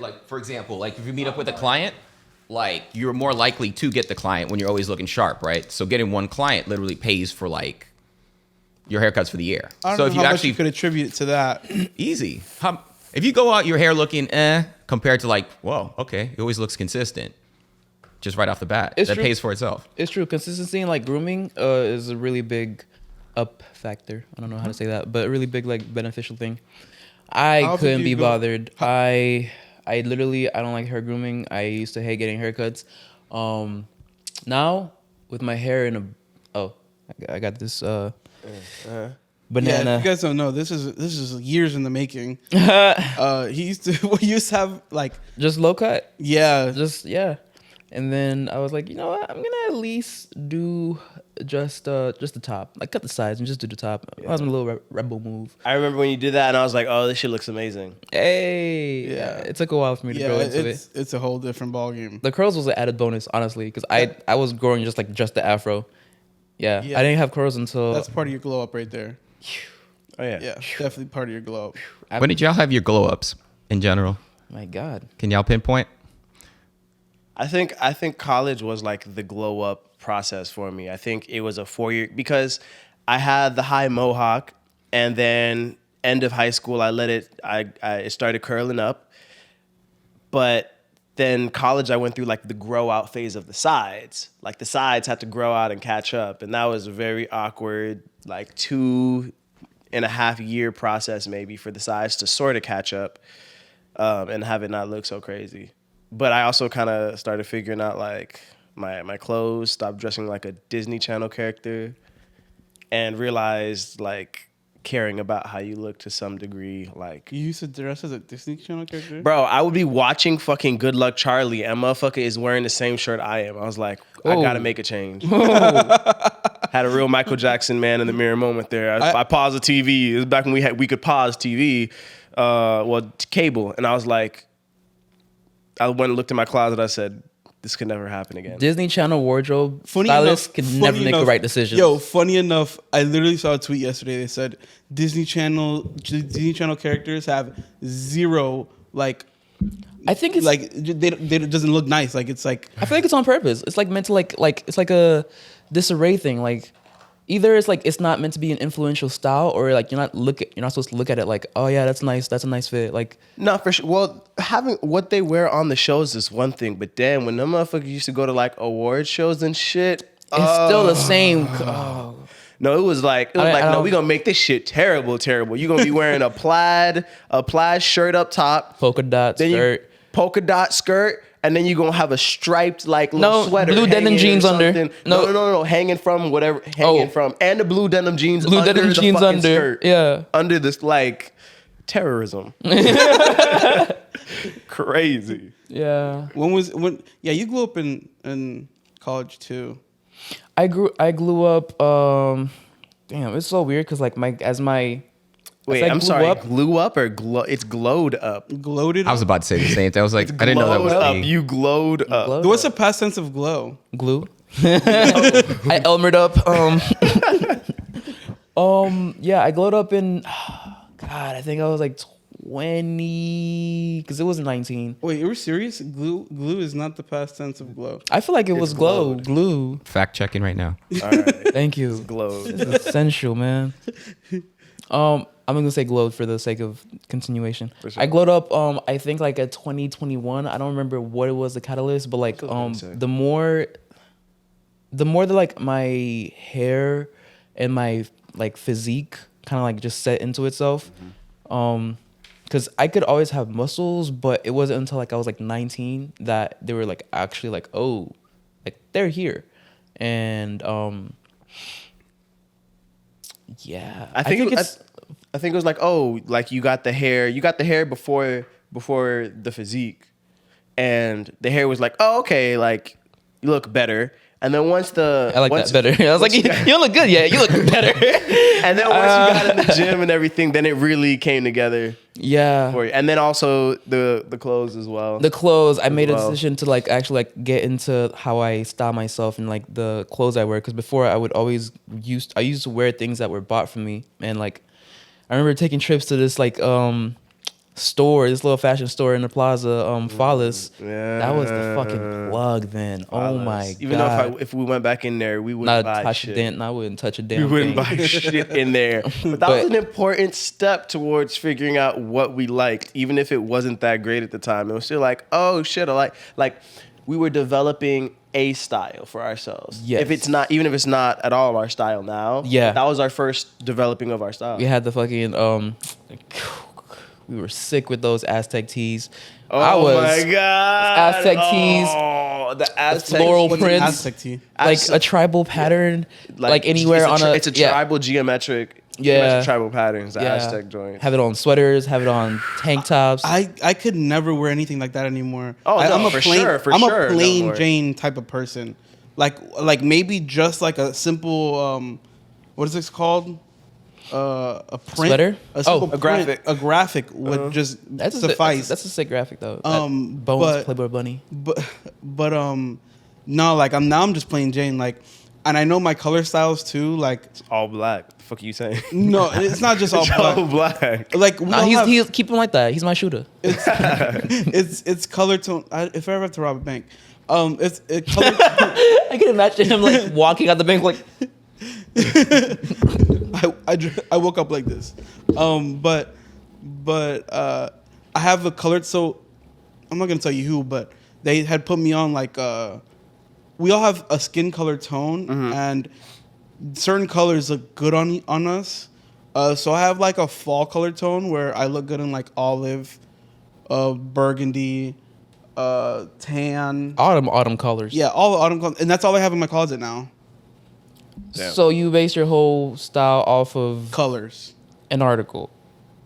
right? Like, for example, like if you meet up with a client, like you're more likely to get the client when you're always looking sharp, right? So getting one client literally pays for like your haircuts for the year. I don't So know if you how much actually you could attribute it to that. easy, if you go out your hair looking compared to like, whoa, okay, it always looks consistent, just right off the bat, It's that true. pays for itself. It's true. Consistency in like grooming is a really big up factor. I don't know how to say that, but a really big like beneficial thing. I How often couldn't do be you go- bothered. I literally I don't like hair grooming. I used to hate getting haircuts. Now with my hair in I got this Yeah, banana. if you guys don't know, this is years in the making. He used to have like Just low cut. yeah. Yeah. And then I was like, you know what? I'm gonna at least do just the top, like cut the sides and just do the top. That was a little rebel move. I remember when you did that, and I was like, "Oh, this shit looks amazing." Hey, Yeah. it took a while for me to grow into it. it's a whole different ballgame. The curls was an added bonus, honestly, because I was growing just the afro. Yeah, Yeah. I didn't have curls until That's part of your glow up right there. Oh yeah. Yeah, definitely part of your glow up. When did y'all have your glow ups in general? My God. Can y'all pinpoint? I think college was like the glow up process for me. I think it was a 4-year because I had the high mohawk, and then end of high school it started curling up. But then college I went through like the grow out phase of the sides. Like the sides had to grow out and catch up, and that was a very awkward like 2.5-year process maybe for the sides to sort of catch up and have it not look so crazy. But I also kind of started figuring out like my clothes, stopped dressing like a Disney Channel character, and realized like caring about how you look to some degree. Like, You used to dress as a Disney Channel character. bro, I would be watching fucking Good Luck Charlie, and motherfucker is wearing the same shirt I am. I was like, I Whoa. gotta make a change. Had a real Michael Jackson man in the mirror moment there. I paused the TV. It was back when we could pause TV, cable, and I was like, I went and looked in my closet. I said, this could never happen again. Disney Channel wardrobe Funny stylists enough, can funny never make the enough- right decisions. Yo, funny enough, I literally saw a tweet yesterday. They said Disney Channel characters have zero like I think it's like they it doesn't look nice. Like it's like I feel like it's on purpose. It's like meant to like it's like a disarray thing. Like either it's like it's not meant to be an influential style, or like you're not supposed to look at it like, oh yeah, that's nice, that's a nice fit. Like Not for sure. Well, having what they wear on the shows is one thing, but damn, when them motherfuckers used to go to like award shows and shit, it's still the same. Oh. no, it was like I no, don't- we gonna make this shit terrible. You gonna be wearing a plaid shirt up top, Polka dot then skirt. polka dot skirt, and then you gonna have a striped like little No, sweater, blue denim hanging or jeans under. something. No. No, hanging from whatever, and the blue denim jeans, Blue under denim the jeans fucking under. skirt. Yeah. Under this like terrorism, crazy. Yeah. when you grew up in college too. I grew up damn, it's so weird cuz like Wait, I I'm grew sorry. up- Glue up or glow? It's glowed up. Gloated. I was about to say the same thing. I was like, I didn't know that was Glowed a up. thing. You glowed up. Glowed What's the past tense of glow? glue. I Elmered up. Yeah, I glowed up in God, I think I was like 20 cuz it was 19. Wait, you were serious? Glue is not the past tense of glow. I feel like it was glue. Fact checking right now. All right. Thank you. Glowed. It's essential, man. I'm gonna say glowed for the sake of continuation. sure. I glowed up. I think like at 2021. I don't remember what it was the catalyst, but like the more that like my hair and my like physique kind of like just set into itself. Because I could always have muscles, but it wasn't until like I was like 19 that they were like actually like, oh, like they're here, and yeah, I think it was like, oh, like you got the hair before the physique, and the hair was like, oh, okay, like you look better. And then once I like that better. I was like, you don't look good yet. You look better. And then once you got in the gym and everything, then it really came together Yeah. for you. And then also the clothes as well. The clothes, I made a well. decision to like actually like get into how I style myself and like the clothes I wear. Because before I used to wear things that were bought for me, and like I remember taking trips to this like store, this little fashion store in the plaza, Follis. Yeah. That was the fucking plug then. Oh my Even god. though if we went back in there, we Not wouldn't buy touch shit. dent. I wouldn't touch a damn We wouldn't thing. buy shit in there. But that was an important step towards figuring out what we liked, even if it wasn't that great at the time. It was still like, oh shit, I like we were developing a style for ourselves. Yes. If it's not, even if it's not at all our style now. Yeah. That was our first developing of our style. We had the fucking we were sick with those Aztec tees. Oh I was my god. Aztec tees, Oh, the Aztec floral What's an prints. Aztec tee? like a tribal pattern, like anywhere it's on a it's a tribal geometric tribal patterns, the Aztec joint. Have it on sweaters, have it on tank tops. I could never wear anything like that anymore. Oh, no, I'm a for plain, sure, for I'm sure, a no plain more. Jane type of person. Like maybe just like a simple what is this called? A print, Sweater? a simple a graphic. print, a graphic would just that's suffice. That's a sick graphic though. Um, Bones, but- Playboy Bunny. but no, like I'm just plain Jane, like, and I know my color styles too. Like, All black. The fuck are you saying? no, it's not just all It's all black. black. Like we Nah, all have, he's keep him like that. He's my shooter. it's color tone. If I ever have to rob a bank, it's color. I can imagine him like walking out the bank like I woke up like this, but I have a colored. So I'm not gonna tell you who, but they had put me on like we all have a skin color tone, and certain colors look good on us. So I have like a fall color tone where I look good in like olive, burgundy, tan. autumn colors. Yeah, all the autumn colors, and that's all I have in my closet now. Damn. So you base your whole style off of Colors. an article.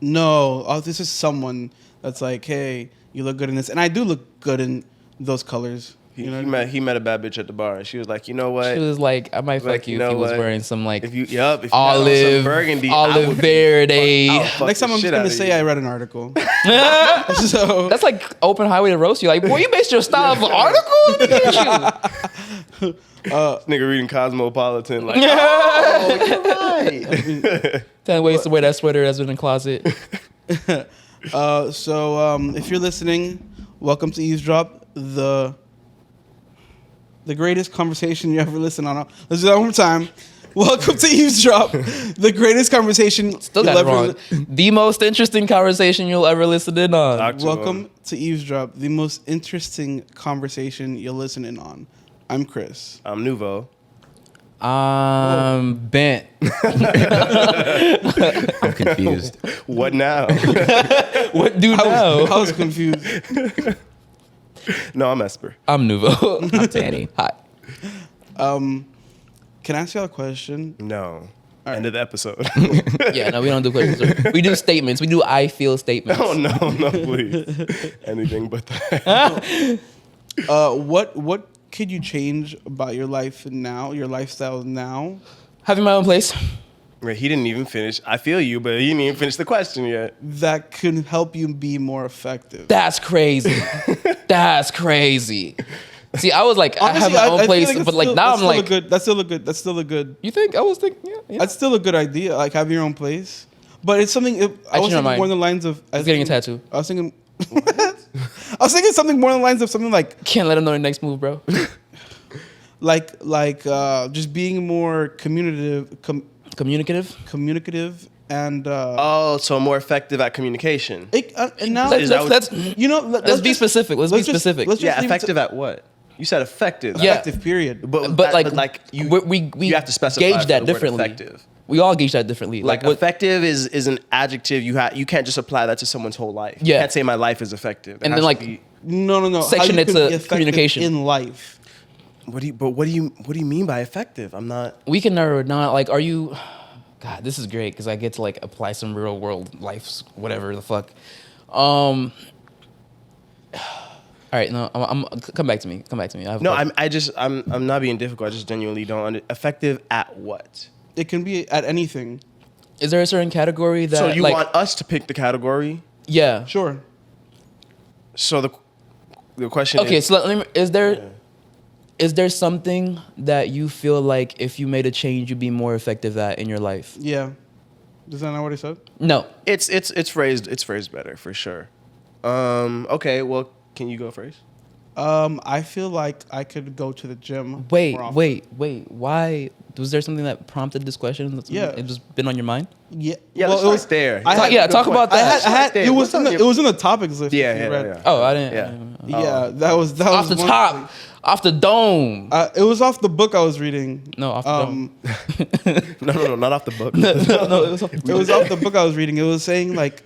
No, this is someone that's like, hey, you look good in this, and I do look good in those colors. He, You know, he met a bad bitch at the bar, and she was like, you know what? She was like, I might Like, fuck you you if know he was what? wearing some like If you had on some olive burgundy, I olive would verde. I'll fuck next time the I'm just shit gonna outta say you. I read an article. So That's like open highway to roast you. Like, boy, you based your style off an article? Look at you. This nigga reading Cosmopolitan, like, oh, you're right. 10 ways to wear that sweater that's been in the closet. so if you're listening, welcome to Eavesdrop, the greatest conversation you ever listen on. Let's do that one more time. Welcome to Eavesdrop, the greatest conversation Still you'll got it ever wrong. The most interesting conversation you'll ever listen in on. Actual. Welcome to Eavesdrop, the most interesting conversation you'll listen in on. I'm Chris. I'm Nouveau. Bent. I'm confused. What now? What do now? I was confused. No, I'm Esper. I'm Nouveau. I'm Danny. Hi. Can I ask y'all a question? No. right. End of the episode. Yeah, no, we don't do questions. We do statements. We do I feel statements. Oh no, please. Anything but that. What could you change about your life now, your lifestyle now? Having my own place. Wait, he didn't even finish. I feel you, but he didn't even finish the question yet. That could help you be more effective. That's crazy. That's crazy. See, I was like, Honestly, I have my own feel place, like but like now I'm like, that's still a good. you think? I was thinking, yeah. That's still a good idea. Like having your own place, but it's something. I was changed my thinking mind. more on the lines of. I was getting a tattoo. I was thinking. I was thinking something more on the lines of something like Can't let him know the next move, bro. just being more communicative, Communicative. and Oh, so more effective at communication. and now Is that what- Let's you know. let's be specific. Let's be specific. Let's just Yeah, leave it to- effective at what? You said effective. Yeah. effective. Period. But like you, we you have to specify gauge for that the word differently. effective. We all gauge that differently. Like what, effective is an adjective you can't just apply that to someone's whole life. Yeah. You can't say my life is effective. It And has then, to like, be- No. Section How you it can to be effective communication. in life. what do you mean by effective? I'm not. we can narrow it down. Like, are you? God, this is great because I get to like apply some real world life, whatever the fuck. All right, no, I'm come back to me. Come back to me. I have a No, question. I'm not being difficult. I just genuinely don't effective at what? It can be at anything. Is there a certain category that? So you like, want us to pick the category? Yeah. Sure. So the question Okay, is so let me. Is there something that you feel like if you made a change, you'd be more effective at in your life? Yeah. Is that not what he said? No. It's phrased better for sure. Okay, well, can you go first? I feel like I could go to the gym. Wait. more often. Why was there something that prompted this question? Yeah. It just been on your mind. Yeah. Yeah, well, let's it was start there. I had, Yeah, talk about that. I had There. it was What's in on the your- it was in the topics list. Yeah, if you yeah, read. yeah. Oh, I didn't. Yeah, that was Off the one top, thing. off the dome. It was off the book I was reading. No, off the dome. No, not off the book. no, it was off the It was off the book I was reading. It was saying like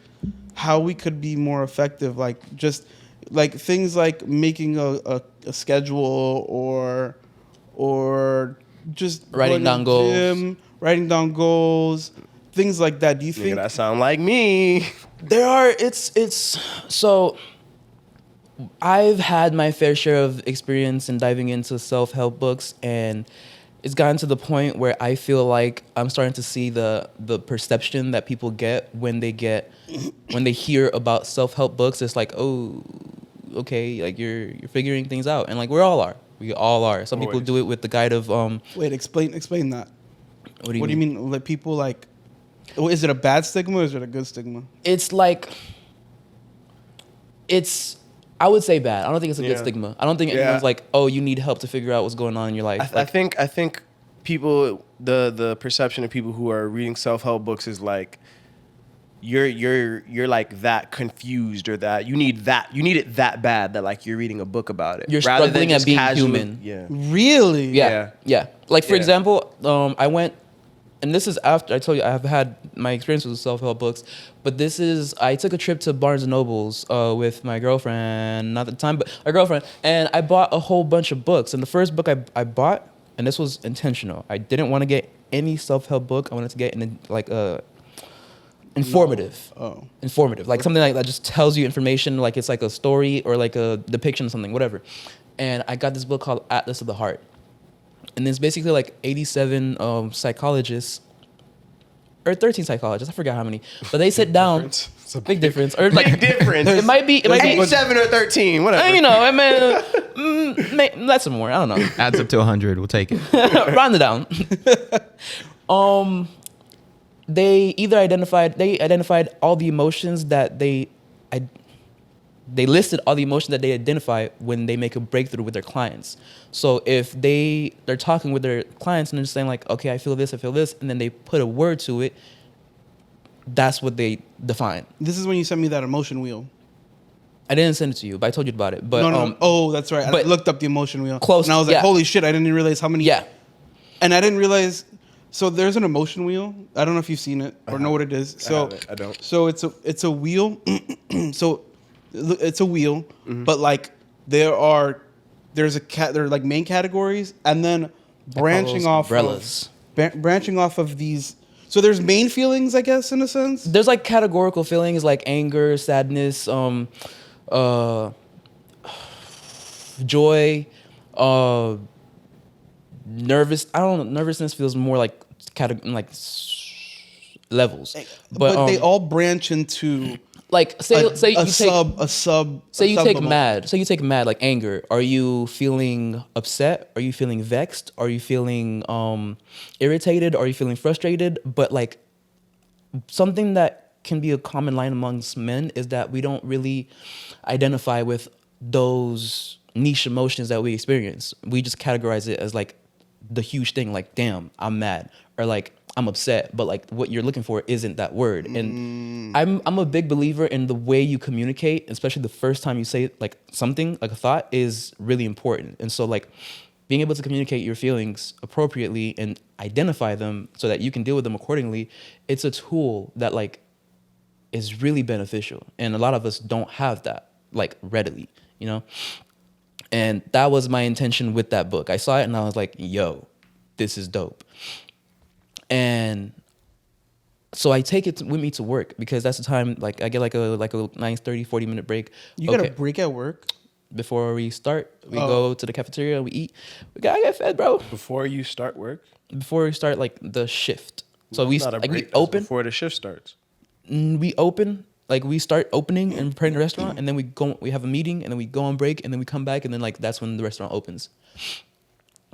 how we could be more effective, like just like things like making a schedule or just Writing going to down the goals. gym, writing down goals, things like that. Do you Nigga, think that sound like me. There are it's so I've had my fair share of experience in diving into self-help books, and it's gotten to the point where I feel like I'm starting to see the perception that people get when they hear about self-help books. It's like, oh, okay, like you're figuring things out, and like we all are. Some people Always. do it with the guide of wait, explain that. what do you What do you mean? Like people like, is it a bad stigma or is it a good stigma? It's like I would say bad. I don't think it's a good Yeah. stigma. I don't think Yeah. anyone's like, oh, you need help to figure out what's going on in your life. I think people the perception of people who are reading self-help books is like you're like that confused or that you need it that bad that like you're reading a book about it. You're rather struggling than at just being casually- human. Yeah. Really? Yeah. Like for Yeah. example, I went, and this is after I told you I have had my experience with self-help books, but I took a trip to Barnes and Nobles with my girlfriend, not at the time, but my girlfriend, and I bought a whole bunch of books. And the first book I bought, and this was intentional. I didn't want to get any self-help book. I wanted to get informative. Oh. Informative, like something like that just tells you information, like it's like a story or like a depiction of something, whatever. And I got this book called Atlas of the Heart, and it's basically like 87 psychologists or 13 psychologists, I forgot how many, but they sit down. It's a Big difference, or like Big difference. It might be 87 or 13, whatever. you know, I mean, that's some more. I don't know. Adds up to 100. We'll take it. Round it down. They identified all the emotions that they listed all the emotions that they identify when they make a breakthrough with their clients. So if they're talking with their clients and they're just saying like, okay, I feel this, and then they put a word to it, that's what they define. This is when you sent me that emotion wheel. I didn't send it to you, but I told you about it. But No. Oh, that's right. I but- looked up the emotion wheel. Close, And I was like, yeah. holy shit, I didn't realize how many. yeah. And I didn't realize. So there's an emotion wheel. I don't know if you've seen it or know what it is. So haven't. I don't. So it's a wheel. So it's a wheel, Mm-hmm. but like there are like main categories, and then branching those off umbrellas. branching off of these. So there's main feelings, I guess, in a sense. There's like categorical feelings like anger, sadness, joy, nervous. I don't know. Nervousness feels more like levels, But they all branch into like say you take sub-level. Say you take mad, like anger. Are you feeling upset? Are you feeling vexed? Are you feeling irritated? Are you feeling frustrated? But like something that can be a common line amongst men is that we don't really identify with those niche emotions that we experience. We just categorize it as like the huge thing, like damn, I'm mad, or like I'm upset, but like what you're looking for isn't that word. And I'm a big believer in the way you communicate, especially the first time you say like something, like a thought, is really important. And so like being able to communicate your feelings appropriately and identify them so that you can deal with them accordingly, it's a tool that like is really beneficial. And a lot of us don't have that like readily, you know? And that was my intention with that book. I saw it and I was like, yo, this is dope. And so I take it with me to work because that's the time, like I get like a nice 30, 40-minute break. You got a break at work? Before we start, we go to the cafeteria, we eat. I get fed, bro. Before you start work? Before we start like the shift. So That's not a we break, that's open. before the shift starts. We open, like we start opening and preparing the restaurant, and then we have a meeting, and then we go on break, and then we come back, and then like that's when the restaurant opens.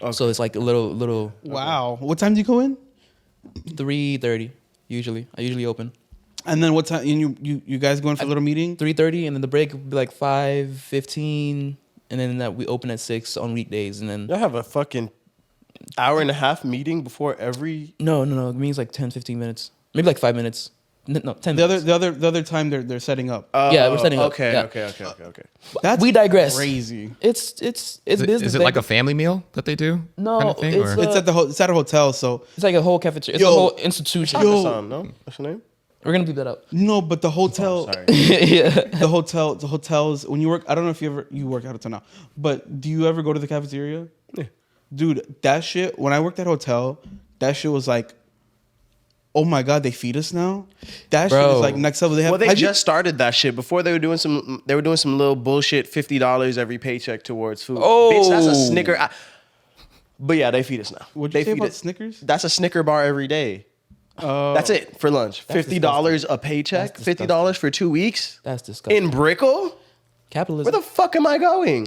Okay. So it's like a little Wow. What time do you go in? 3:30. Usually, I usually open And then what time? And you guys going for a little meeting? 3:30, and then the break would be like 5:15, and then that we open at 6 on weekdays, and then Y'all have a fucking hour and a half meeting before every. no, it means like 10, 15 minutes, maybe like 5 minutes. No, 10 The minutes. other time they're setting up. Yeah, we're setting up. Okay, Yeah. okay. That's We digress. Crazy. It's business. Is it like baby. a family meal that they do? No, kind of thing, it's or? It's at it's at a hotel, so It's like a whole cafeteria. It's Yo. a whole institution. Yo. Son, no, what's your name? We're gonna beep that up. no, but the hotel, Sorry. Yeah. the hotels. When you work, I don't know if you work at a hotel now, but do you ever go to the cafeteria? Yeah. Dude, that shit. When I worked at a hotel, that shit was like, oh my god, they feed us now. That shit Bro. is like next level. They have. Well, they have you- just started that shit. Before they were doing some little bullshit $50 every paycheck towards food. Oh. Bitch, that's a Snicker. But yeah, they feed us now. What'd They you say feed about it- Snickers? That's a Snicker bar every day. That's it for lunch. $50 a paycheck. That's $50 for 2 weeks That's disgusting. in Brickell. Capitalism. Where the fuck am I going?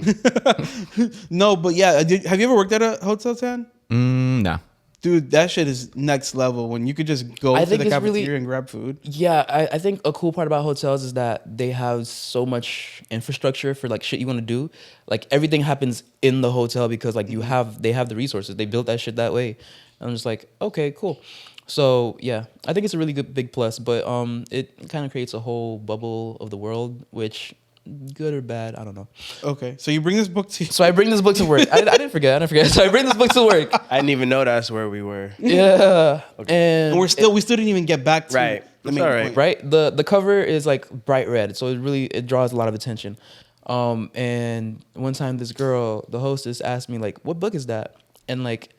No, but yeah. Have you ever worked at a hotel, Tan? Nah. Dude, that shit is next level. When you could just go I to think the it's cafeteria really- and grab food. Yeah, I think a cool part about hotels is that they have so much infrastructure for like shit you want to do. Like everything happens in the hotel because like they have the resources. They built that shit that way. And I'm just like, okay, cool. So yeah, I think it's a really good big plus. But it kind of creates a whole bubble of the world, which good or bad, I don't know. Okay, so you bring this book to. So I bring this book to work. I didn't forget. So I bring this book to work. I didn't even know that's where we were. Yeah, and And we still didn't even get back to Right. the It's main all right. point. right? The cover is like bright red, so it draws a lot of attention. And one time this girl, the hostess, asked me like, "What book is that?" And like,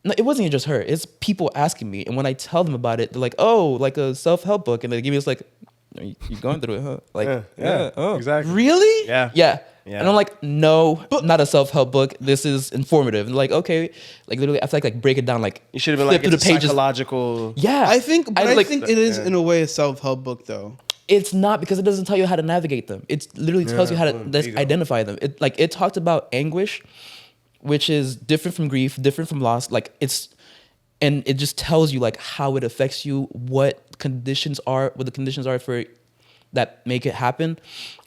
no, it wasn't even just her. It's people asking me, and when I tell them about it, they're like, "Oh, like a self-help book," and they give me this like, "You going through it, huh?" Like, oh. exactly. Really? Yeah. Yeah. Yeah. And I'm like, no, not a self-help book. This is informative. And like, okay, like literally, I have to like break it down. Like, You should have been flip like, through it's a psychological. Yeah, I think, but I like, think it is in a way a self-help book though. it's not because it doesn't tell you how to navigate them. It literally tells you how to there you go. identify them. It talked about anguish, which is different from grief, different from loss. Like and it just tells you like how it affects you, what the conditions are for that make it happen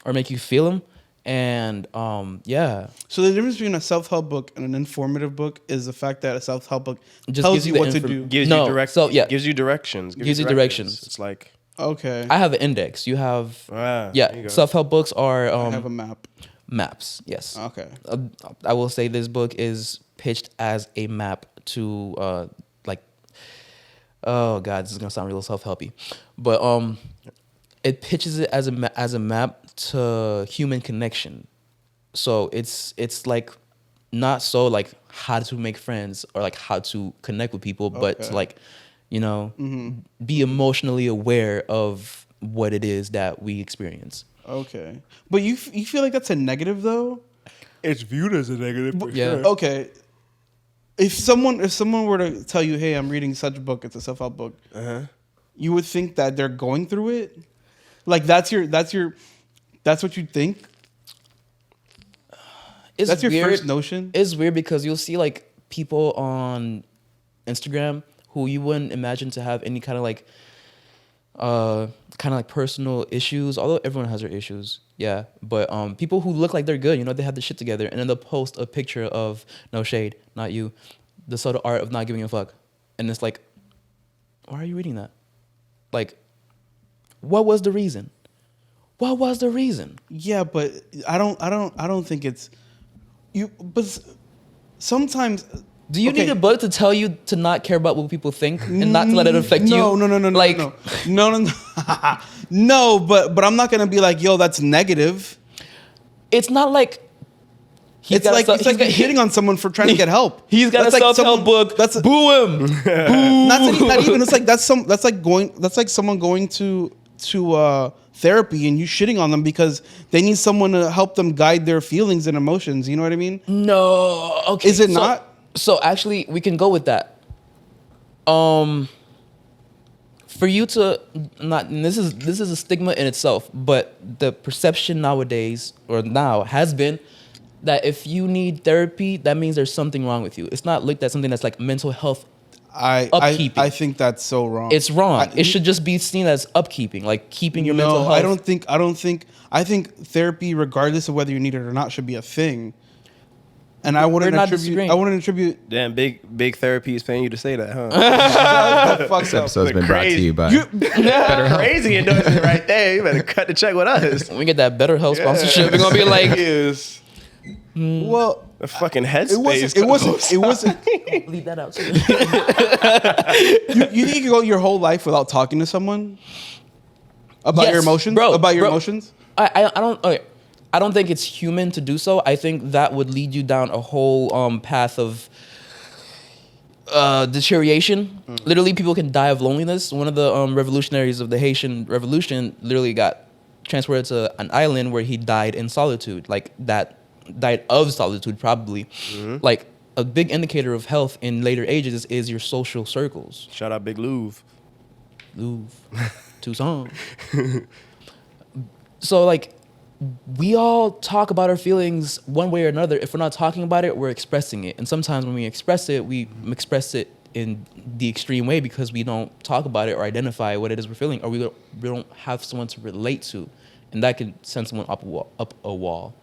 or make you feel them. And yeah, So the difference between a self-help book and an informative book is the fact that a self-help book Just tells gives you you what the to do. Gives No, you direct. so, yeah. Gives you directions. Gives you directives. directions. It's like. Okay. I have an index. You have There you yeah. go. Self-help books are I have a map. maps. Yes. Okay. I will say this book is pitched as a map to like, oh god, this is gonna sound real self-helpy, but it pitches it as a map to human connection. So it's like not so like how to make friends or like how to connect with people, but to Okay. like, you know, be emotionally aware of what it is that we experience. Okay. But you feel like that's a negative though? It's viewed as a negative. For Yeah. Sure. Okay. If someone were to tell you, "Hey, I'm reading such a book. It's a self-help book," you would think that they're going through it. Like that's what you think. It's That's your weird. first notion. It's weird because you'll see like people on Instagram who you wouldn't imagine to have any kind of like personal issues, although everyone has their issues. Yeah. But people who look like they're good, you know, they have their shit together, and then they'll post a picture of, no shade, not you, the subtle art of not giving a fuck. And it's like, why are you reading that? Like, what was the reason? What was the reason? Yeah, but I don't think it's you. But sometimes. Do you okay. need a book to tell you to not care about what people think and not to let it affect you? No. Like, no. No, but I'm not gonna be like, yo, that's negative. it's not like It's like you're hitting on someone for trying to get help. He's got That's a like self-help someone- book. That's Boo him. not even. It's like that's like someone going to therapy and you shitting on them because they need someone to help them guide their feelings and emotions. You know what I mean? No. Okay. Is it not? So actually, we can go with that. For you to not, and this is a stigma in itself, but the perception nowadays or now has been that if you need therapy, that means there's something wrong with you. It's not looked at something that's like mental health upkeeping. I think that's so wrong. It's wrong. It should just be seen as upkeeping, like keeping your mental health. I think therapy, regardless of whether you need it or not, should be a thing. And I wouldn't attribute. Damn, big therapy is paying you to say that, huh? Fuck This episode's been brought to you by Crazy endorsement right there. You better cut the check with us. When we get that BetterHelp sponsorship, we're gonna be like, Yes. Well, The fucking headspace. It wasn't. leave that out too. You think you can go your whole life without talking to someone about your Yes, emotions? bro, About your bro. emotions? I don't. Okay. I don't think it's human to do so. I think that would lead you down a whole path of deterioration. Literally, people can die of loneliness. One of the revolutionaries of the Haitian Revolution literally got transported to an island where he died in solitude. Like that, died of solitude probably. Like a big indicator of health in later ages is your social circles. Shout out Big Louvre. Tucson. So like, we all talk about our feelings one way or another. If we're not talking about it, we're expressing it. And sometimes when we express it in the extreme way because we don't talk about it or identify what it is we're feeling, or we don't have someone to relate to, and that can send someone up a wall.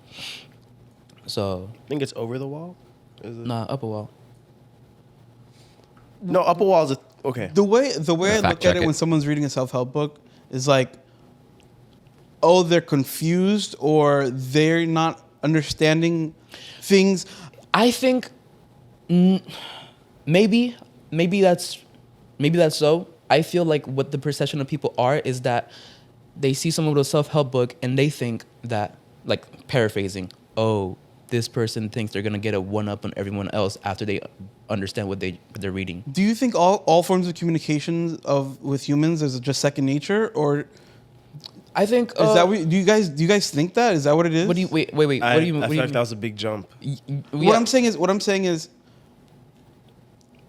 So I think it's over the wall. Is it? nah, up a wall. No, up a wall is okay. The way I Fact look check at it it. when someone's reading a self-help book is like, oh, they're confused or they're not understanding things. I think maybe that's so. I feel like what the perception of people are is that they see someone with a self-help book and they think that, like paraphrasing, oh, this person thinks they're gonna get a one-up on everyone else after they understand what they're reading. Do you think all forms of communication with humans is just second nature, or I think is that what, do you guys think that? Is that what it is? What do you wait? What do you? I What do feel you like that was a big jump. What I'm saying is,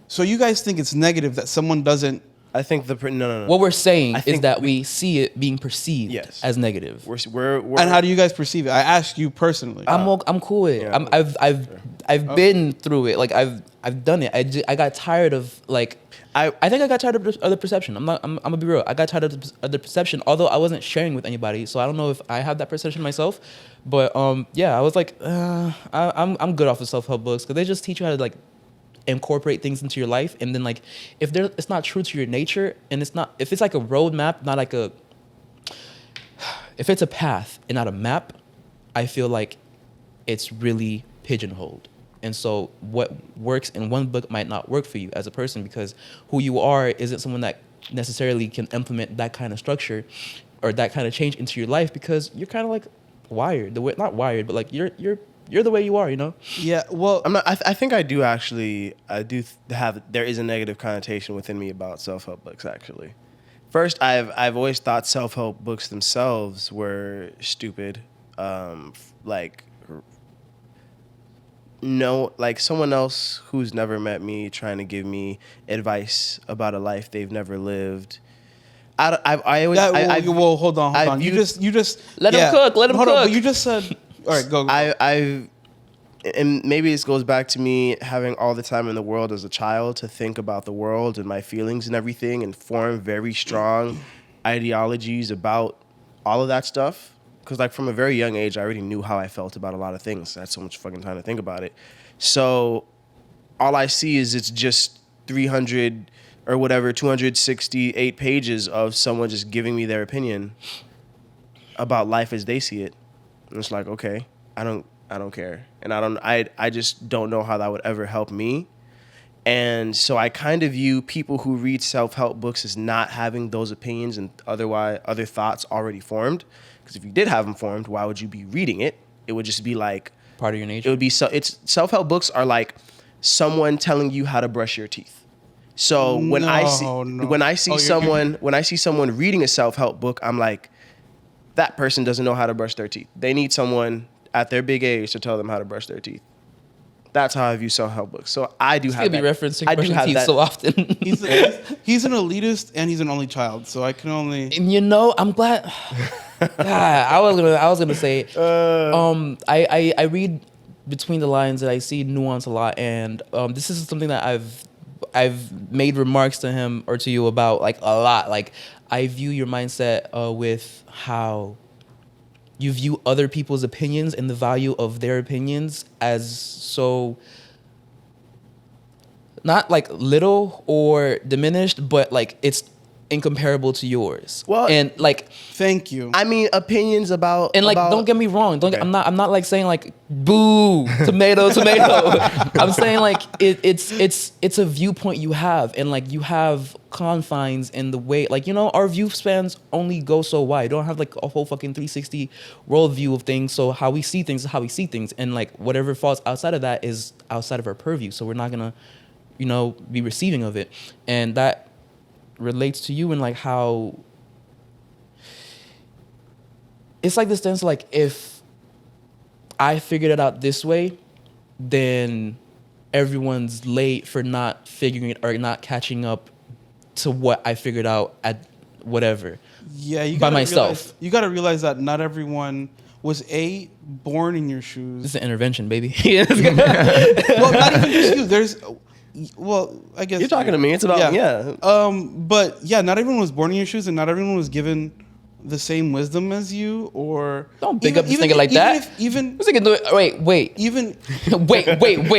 so you guys think it's negative that someone doesn't. I think no. What we're saying I is think that we see it being perceived Yes. as negative. We're And how do you guys perceive it? I asked you personally. I'm cool with it. Yeah. I've been through it. Like I've done it. I got tired of like I think I got tired of the perception. I'm gonna be real. I got tired of the perception. Although I wasn't sharing with anybody, so I don't know if I have that perception myself. But yeah, I was like, I'm good off of self-help books because they just teach you how to like incorporate things into your life, and then like if it's not true to your nature, and if it's like a roadmap, not like if it's a path and not a map, I feel like it's really pigeonholed. And so what works in one book might not work for you as a person, because who you are isn't someone that necessarily can implement that kind of structure or that kind of change into your life, because you're kind of like wired the way, not wired, but like you're the way you are, you know? Yeah, well, I'm not. I think I do actually. There is a negative connotation within me about self-help books. Actually, first, I've always thought self-help books themselves were stupid. Like someone else who's never met me trying to give me advice about a life they've never lived. well, hold on. You just Let him cook. Let him hold on, cook. but you just said, all right, go. And maybe this goes back to me having all the time in the world as a child to think about the world and my feelings and everything, and form very strong ideologies about all of that stuff. Because like from a very young age, I already knew how I felt about a lot of things. I had so much fucking time to think about it. So all I see is it's just 300 or whatever, 268 pages of someone just giving me their opinion about life as they see it. And it's like, okay, I don't care. And I just don't know how that would ever help me. And so I kind of view people who read self-help books as not having those opinions and other thoughts already formed. Because if you did have them formed, why would you be reading it? It would just be like Part of your nature. it would be self-help books are like someone telling you how to brush your teeth. So when I see someone reading a self-help book, I'm like, that person doesn't know how to brush their teeth. They need someone at their big age to tell them how to brush their teeth. That's how I view self-help books. So I do have be that. referencing I do brushing have teeth that. so often. he's an elitist and he's an only child, so I can only. And you know, I'm glad. I was gonna say, I read between the lines and I see nuance a lot, and this is something that I've made remarks to him or to you about like a lot. Like I view your mindset with how you view other people's opinions and the value of their opinions as so not like little or diminished, but like it's incomparable to yours. Well, and like Thank you. I mean, opinions about and like about, don't get me wrong. Okay. I'm not like saying like boo tomato tomato. I'm saying like it's a viewpoint you have, and like you have confines in the way, like, you know, our view spans only go so wide. Don't have like a whole fucking 360 worldview of things. So how we see things is how we see things, and like whatever falls outside of that is outside of our purview. So we're not gonna, you know, be receiving of it, and that relates to you and like how it's like this sense like if I figured it out this way, then everyone's late for not figuring it or not catching up to what I figured out at whatever. Yeah, you by gotta myself. You got to realize that not everyone was born in your shoes. This is an intervention, baby. Well, not even just you. There's, well, I guess You're talking to me. It's about But yeah, not everyone was born in your shoes, and not everyone was given the same wisdom as you. Or Don't big up this nigga like that. Even This nigga do it. Wait. even wait.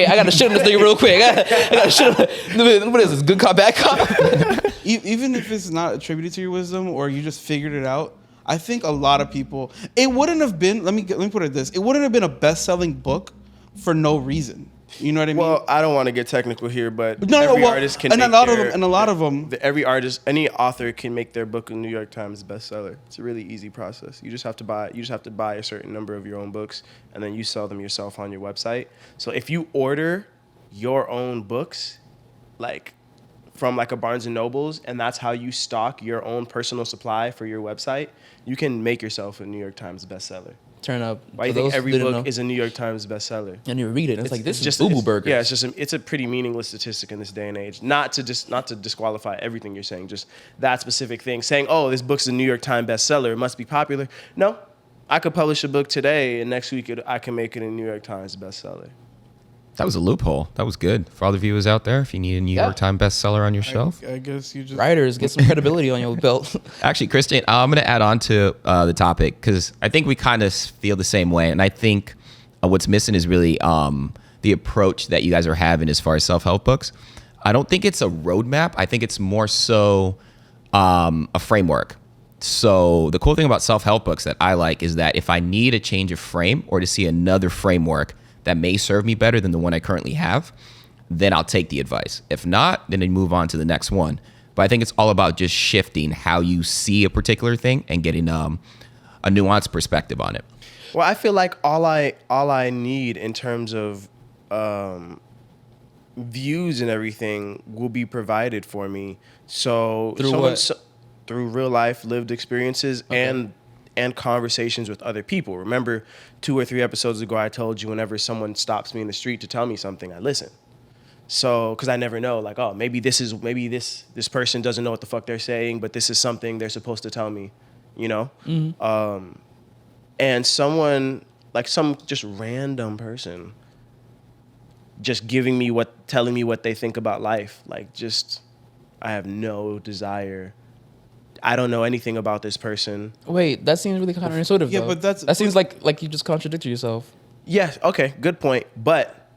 I gotta shit on this nigga real quick. I gotta shit on. What is this? Good cop, bad cop? even if it's not attributed to your wisdom or you just figured it out, I think a lot of people. It wouldn't have been. Let me put it this. It wouldn't have been a best-selling book for no reason. You know what I mean? Well, I don't want to get technical here, but No, every well, artist can and make a lot of them. every artist, any author can make their book a New York Times bestseller. It's a really easy process. You just have to buy a certain number of your own books, and then you sell them yourself on your website. So if you order your own books, like from like a Barnes and Nobles, and that's how you stock your own personal supply for your website, you can make yourself a New York Times bestseller. Turn up. Why do you think every book is a New York Times bestseller? And you read it. It's like, this is just Boo Boo Burgers. Yeah, it's a pretty meaningless statistic in this day and age. Not to disqualify everything you're saying, just that specific thing. Saying, oh, this book's a New York Times bestseller, it must be popular. No, I could publish a book today, and next week I can make it a New York Times bestseller. That was a loophole. That was good for all the viewers out there. If you need a New York Times bestseller on your shelf, I guess you just Writers, get some credibility on your belt. actually, Christian, I'm going to add on to the topic because I think we kind of feel the same way, and I think what's missing is really the approach that you guys are having as far as self-help books. I don't think it's a roadmap. I think it's more so a framework. So the cool thing about self-help books that I like is that if I need a change of frame or to see another framework that may serve me better than the one I currently have, then I'll take the advice. If not, then I move on to the next one. But I think it's all about just shifting how you see a particular thing and getting a nuanced perspective on it. Well, I feel like all I need in terms of views and everything will be provided for me. So Through what? Through real life lived experiences and conversations with other people. Remember, 2 or 3 episodes ago, I told you whenever someone stops me in the street to tell me something, I listen. So, because I never know, like, oh, maybe this person doesn't know what the fuck they're saying, but this is something they're supposed to tell me, you know? Mm-hmm. And someone, like some just random person, just telling me what they think about life, like just, I have no desire. I don't know anything about this person. Wait, that seems really counterintuitive. Yeah, though. but that seems like you just contradicted yourself. Yeah, okay, good point. But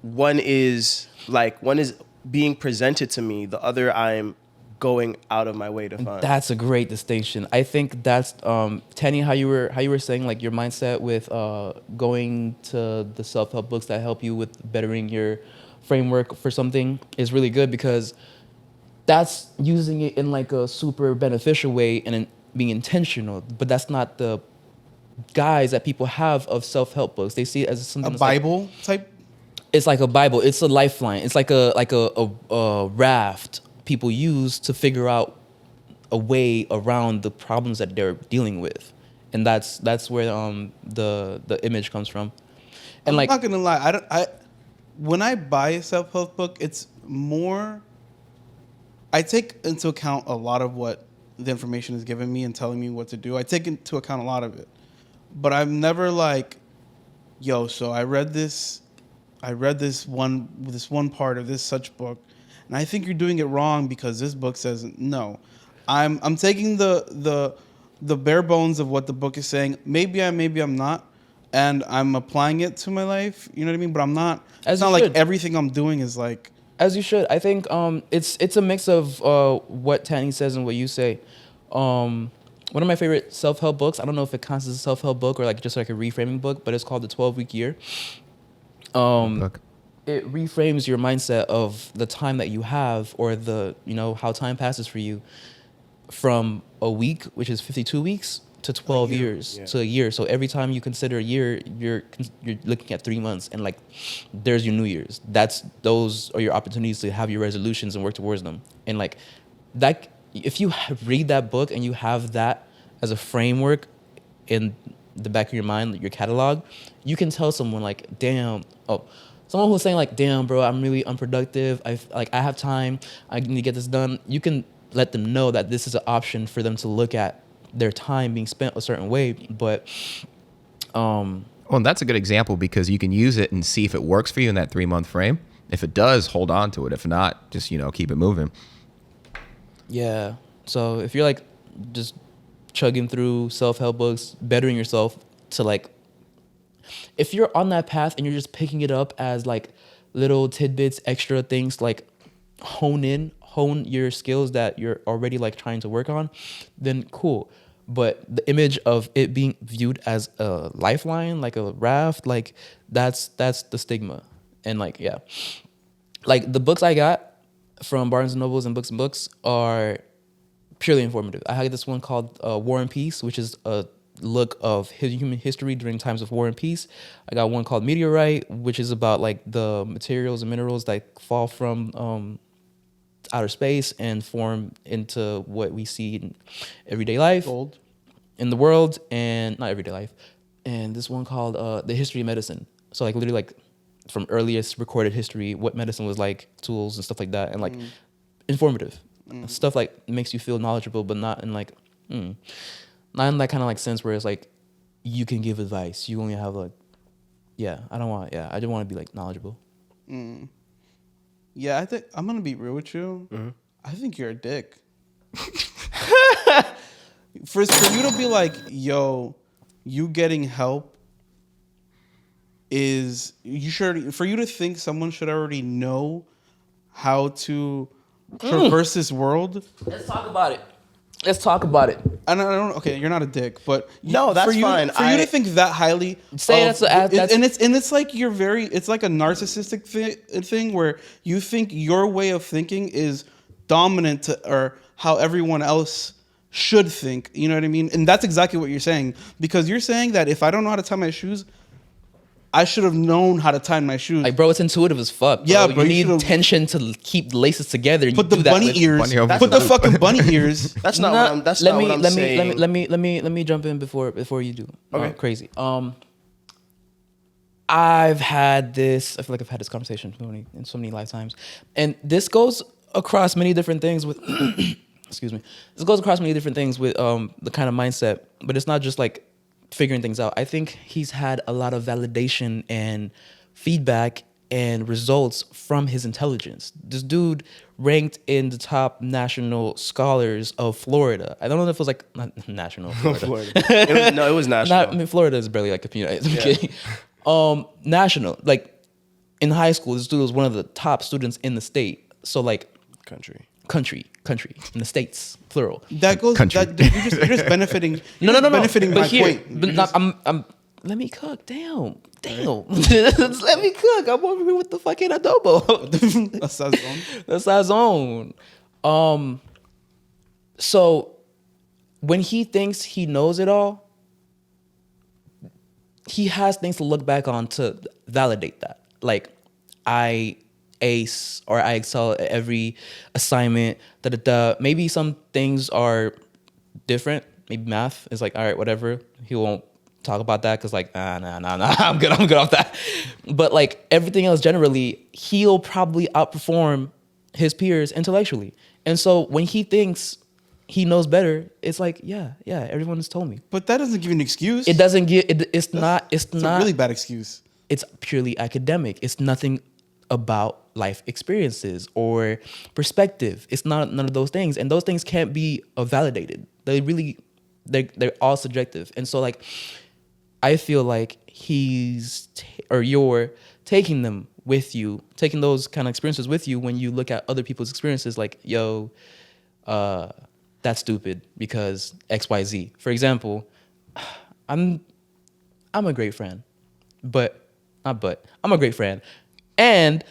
one is being presented to me, the other I'm going out of my way to find. That's a great distinction. I think that's Tenny, how you were saying like your mindset with going to the self-help books that help you with bettering your framework for something is really good, because that's using it in like a super beneficial way and being intentional. But that's not the guise that people have of self-help books. They see it as something a Bible type. It's like a Bible. It's a lifeline. It's like a raft people use to figure out a way around the problems that they're dealing with, and that's where the image comes from. And I'm not gonna lie. When I buy a self-help book, it's more. I take into account a lot of what the information is giving me and telling me what to do. I take into account a lot of it, but I'm never like, yo, so I read this one part of this such book, and I think you're doing it wrong because this book says no. I'm taking the bare bones of what the book is saying. Maybe I'm not, and I'm applying it to my life. You know what I mean? But I'm not. It's not like everything I'm doing is like. As you should. I think it's a mix of what Tanny says and what you say. One of my favorite self-help books, I don't know if it counts as a self-help book or like just like a reframing book, but it's called The 12-Week Year. It reframes your mindset of the time that you have, or the, you know, how time passes for you, from a week, which is 52 weeks, to 12 years, to a year. So every time you consider a year, you're looking at 3 months, and like there's your New Year's. Those are your opportunities to have your resolutions and work towards them. And like that, if you read that book and you have that as a framework in the back of your mind, your catalog, you can tell someone like, someone who's saying like, damn, bro, I'm really unproductive. I have time. I need to get this done. You can let them know that this is an option for them to look at their time being spent a certain way. But well, and that's a good example because you can use it and see if it works for you in that 3-month frame. If it does, hold on to it. If not, just, you know, keep it moving. Yeah. So if you're like just chugging through self-help books, bettering yourself to like, if you're on that path and you're just picking it up as like little tidbits, extra things, like hone your skills that you're already like trying to work on, then cool. But the image of it being viewed as a lifeline, like a raft, like that's the stigma. And like, yeah, like the books I got from Barnes and Nobles and Books are purely informative. I had this one called War and Peace, which is a look of human history during times of war and peace. I got one called Meteorite, which is about like the materials and minerals that fall from outer space and form into what we see in everyday life, Gold in the world, and not everyday life. And this one called The History of Medicine. So like literally like from earliest recorded history, what medicine was like, tools and stuff like that, and like informative stuff, like makes you feel knowledgeable, but not in like not in that kind of like sense where it's like you can give advice. You only have like, I just want to be like knowledgeable. Yeah, I think I'm gonna be real with you. I think you're a dick. For you to be like, yo, you getting help is for you to think someone should already know how to traverse this world. Let's talk about it. And I don't. Okay, you're not a dick, but No, that's fine. For you to think that highly, Say it's like you're very. It's like a narcissistic thing where you think your way of thinking is dominant or how everyone else should think. You know what I mean? And that's exactly what you're saying, because you're saying that if I don't know how to tie my shoes, I should have known how to tie my shoes. Like, bro, it's intuitive as fuck. Bro. Yeah, bro, you need tension to keep the laces together. And put the bunny ears. Put the fucking bunny ears. That's not what I'm. That's not what I'm saying. Let me jump in before you do. Okay. Crazy. I've had this. I feel like I've had this conversation in so many lifetimes, and this goes across many different things with. Excuse me. This goes across many different things with the kind of mindset, but it's not just like figuring things out. I think he's had a lot of validation and feedback and results from his intelligence. This dude ranked in the top national scholars of Florida. I don't know if it was like not national Florida. It was national. Florida is barely like a community. National, like in high school, this dude was one of the top students in the state. So like Country in the states, plural. That goes. Country. You're just benefiting. No. Benefiting But my here, point. but not, I'm. Let me cook. Damn. Just let me cook. I'm over here with the fucking adobo. That's our zone. So when he thinks he knows it all, he has things to look back on to validate that. Like, I ace or I excel at every assignment. Maybe some things are different. Maybe math is like, all right, whatever. He won't talk about that because like, nah, I'm good off that. But like everything else generally, he'll probably outperform his peers intellectually. And so when he thinks he knows better, it's like, yeah, everyone has told me. But that doesn't give you an excuse. It doesn't give. It's not a really bad excuse. It's purely academic. It's nothing about life experiences or perspective. It's not none of those things, and those things can't be validated. They're all subjective. And so like I feel like you're taking them with you, taking those kind of experiences with you when you look at other people's experiences. Like, yo, that's stupid because XYZ. For example, I'm a great friend, I'm a great friend, and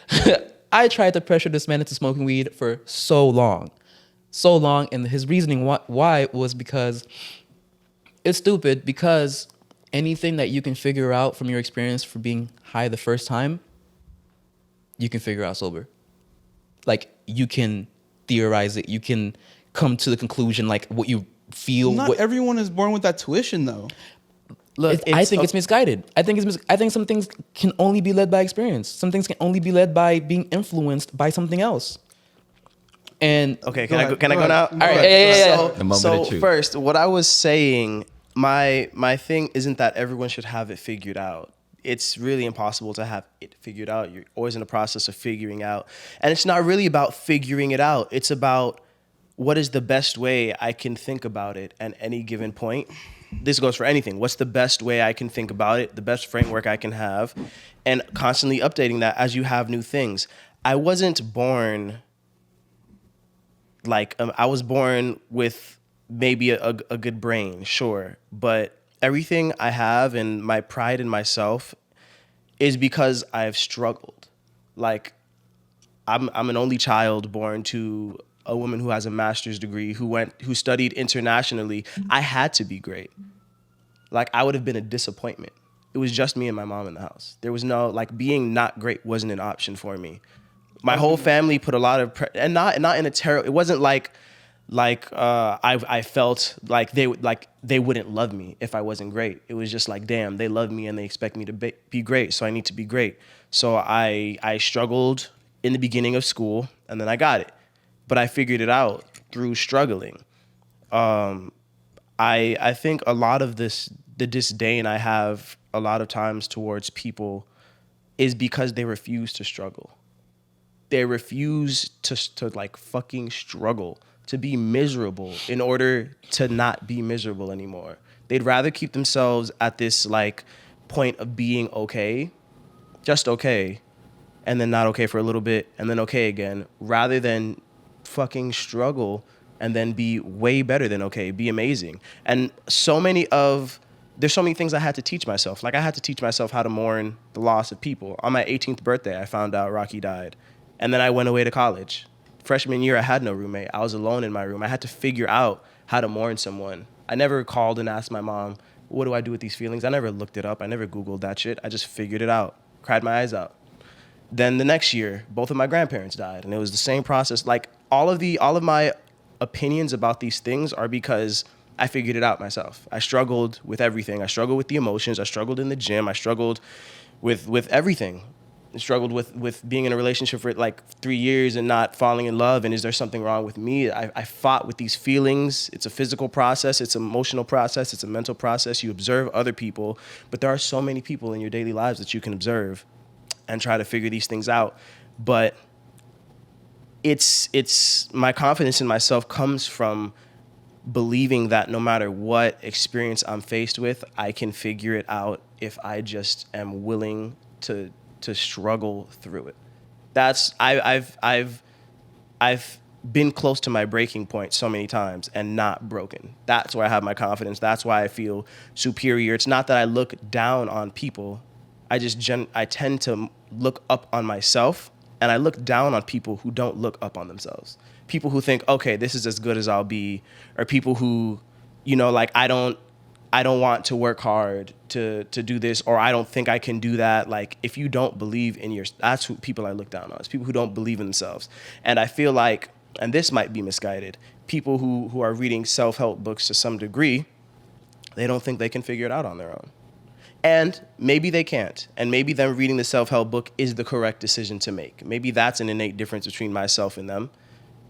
I tried to pressure this man into smoking weed for so long, and his reasoning why was because it's stupid, because anything that you can figure out from your experience for being high the first time, you can figure out sober. Like, you can theorize it, you can come to the conclusion, like what you feel. Not everyone is born with that tuition, though. Look, I think it's misguided. I think some things can only be led by experience. Some things can only be led by being influenced by something else. And okay, can I go now? All right, yeah. The moment So of truth. first, what I was saying, my thing isn't that everyone should have it figured out. It's really impossible to have it figured out. You're always in the process of figuring out. And it's not really about figuring it out. It's about what is the best way I can think about it at any given point. This goes for anything. What's the best way I can think about it, the best framework I can have, and constantly updating that as you have new things. I wasn't born I was born with maybe a good brain, sure, but everything I have and my pride in myself is because I've struggled. Like, I'm an only child born to a woman who has a master's degree, who studied internationally. I had to be great. Like, I would have been a disappointment. It was just me and my mom in the house. There was no, being not great wasn't an option for me. My whole family put a lot of and not in a terrible. It wasn't I felt like they wouldn't love me if I wasn't great. It was just like, damn, they love me and they expect me to be great, so I need to be great. So I struggled in the beginning of school, and then I got it, but I figured it out through struggling. I think a lot of the disdain I have a lot of times towards people is because they refuse to struggle. They refuse to fucking struggle, to be miserable in order to not be miserable anymore. They'd rather keep themselves at this point of being okay, just okay, and then not okay for a little bit, and then okay again, rather than fucking struggle and then be way better than okay, be amazing. And there's so many things I had to teach myself. Like, I had to teach myself how to mourn the loss of people. On my 18th birthday, I found out Rocky died. And then I went away to college. Freshman year, I had no roommate. I was alone in my room. I had to figure out how to mourn someone. I never called and asked my mom, what do I do with these feelings? I never looked it up. I never Googled that shit. I just figured it out, cried my eyes out. Then the next year, both of my grandparents died. And it was the same process. Like, all of my opinions about these things are because I figured it out myself. I struggled with everything. I struggled with the emotions. I struggled in the gym. I struggled with everything. I struggled with being in a relationship for 3 years and not falling in love. And is there something wrong with me? I fought with these feelings. It's a physical process. It's an emotional process. It's a mental process. You observe other people, but there are so many people in your daily lives that you can observe and try to figure these things out. But it's my confidence in myself comes from believing that no matter what experience I'm faced with, I can figure it out if I just am willing to struggle through it. That's I've been close to my breaking point so many times and not broken. That's where I have my confidence. That's why I feel superior. It's not that I look down on people. I tend to look up on myself, and I look down on people who don't look up on themselves. People who think, okay, this is as good as I'll be, or people who, I don't want to work hard to do this, or I don't think I can do that. Like, if you don't believe in that's who people I look down on. It's people who don't believe in themselves. And I feel like, and this might be misguided, people who are reading self-help books to some degree, they don't think they can figure it out on their own. And maybe they can't. And maybe them reading the self-help book is the correct decision to make. Maybe that's an innate difference between myself and them.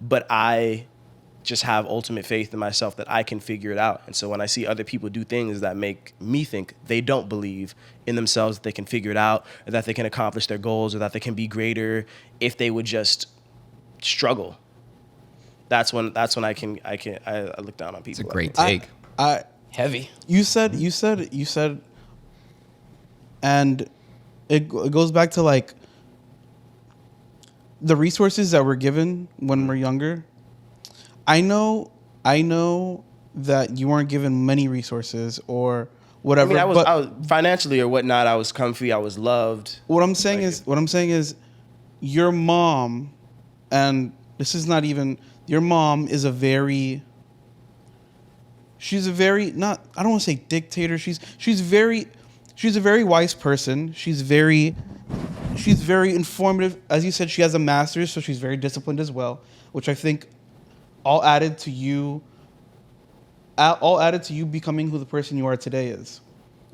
But I just have ultimate faith in myself that I can figure it out. And so when I see other people do things that make me think they don't believe in themselves, that they can figure it out, or that they can accomplish their goals, or that they can be greater if they would just struggle. That's when I look down on people. It's a great take. Heavy. You said, and it goes back to like the resources that we're given when we're younger. I know that you weren't given many resources or whatever. I mean, but I was financially or whatnot. I was comfy. I was loved. What I'm saying is, your mom, and this is not even your mom is a very. She's a very not. I don't want to say dictator. She's a very wise person. She's very informative. As you said, she has a master's, so she's very disciplined as well, which I think all added to you becoming who the person you are today is.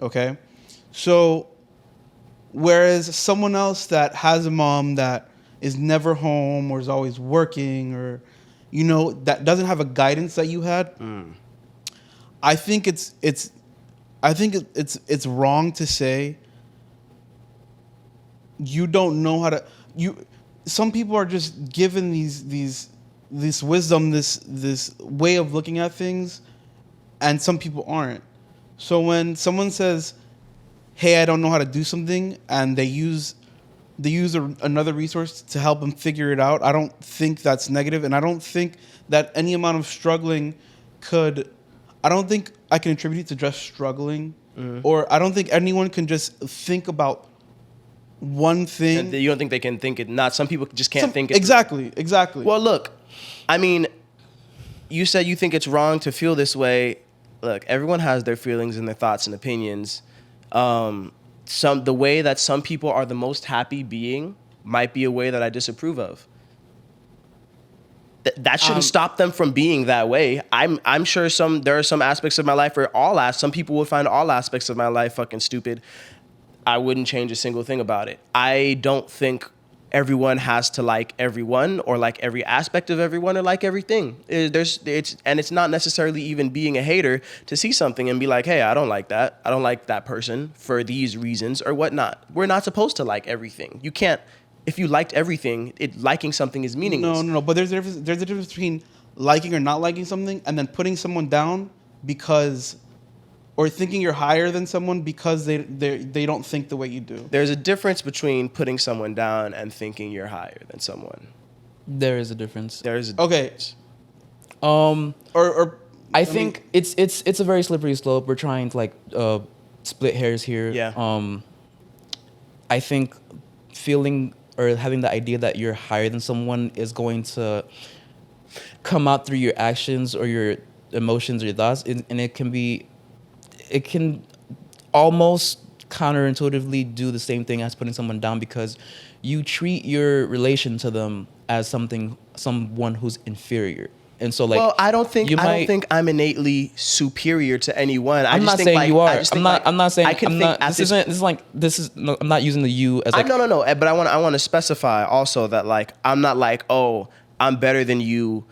Okay? So whereas someone else that has a mom that is never home or is always working or that doesn't have a guidance that you had, I think it's wrong to say you don't know how to. Some people are just given this wisdom, this way of looking at things, and some people aren't. So when someone says, "Hey, I don't know how to do something," and they use another resource to help them figure it out, I don't think that's negative, and I don't think that any amount of struggling could. I don't think I can attribute it to just struggling, or I don't think anyone can just think about one thing. And you don't think they can think it? Not some people just can't think it. Exactly. Well, look, I mean, you said you think it's wrong to feel this way. Look, everyone has their feelings and their thoughts and opinions. The way that some people are the most happy being might be a way that I disapprove of. That shouldn't stop them from being that way. I'm sure there are some aspects of my life where some people would find all aspects of my life fucking stupid. I wouldn't change a single thing about it. I don't think everyone has to like everyone or like every aspect of everyone or like everything. It's not necessarily even being a hater to see something and be like, hey, I don't like that. I don't like that person for these reasons or whatnot. We're not supposed to like everything. You can't. If you liked everything, liking something is meaningless. No. But there's a difference between liking or not liking something and then putting someone down or thinking you're higher than someone because they don't think the way you do. There's a difference between putting someone down and thinking you're higher than someone. There is a difference. Difference. I think it's a very slippery slope. We're trying to split hairs here. Yeah. I think feeling or having the idea that you're higher than someone is going to come out through your actions or your emotions or your thoughts, and it can almost counterintuitively do the same thing as putting someone down because you treat your relation to them as someone who's inferior. And so, well, I don't think I'm innately superior to anyone. I'm not saying you are. I'm not saying. I'm not using the you as like. No. But I want to specify also that I'm not like, oh, I'm better than you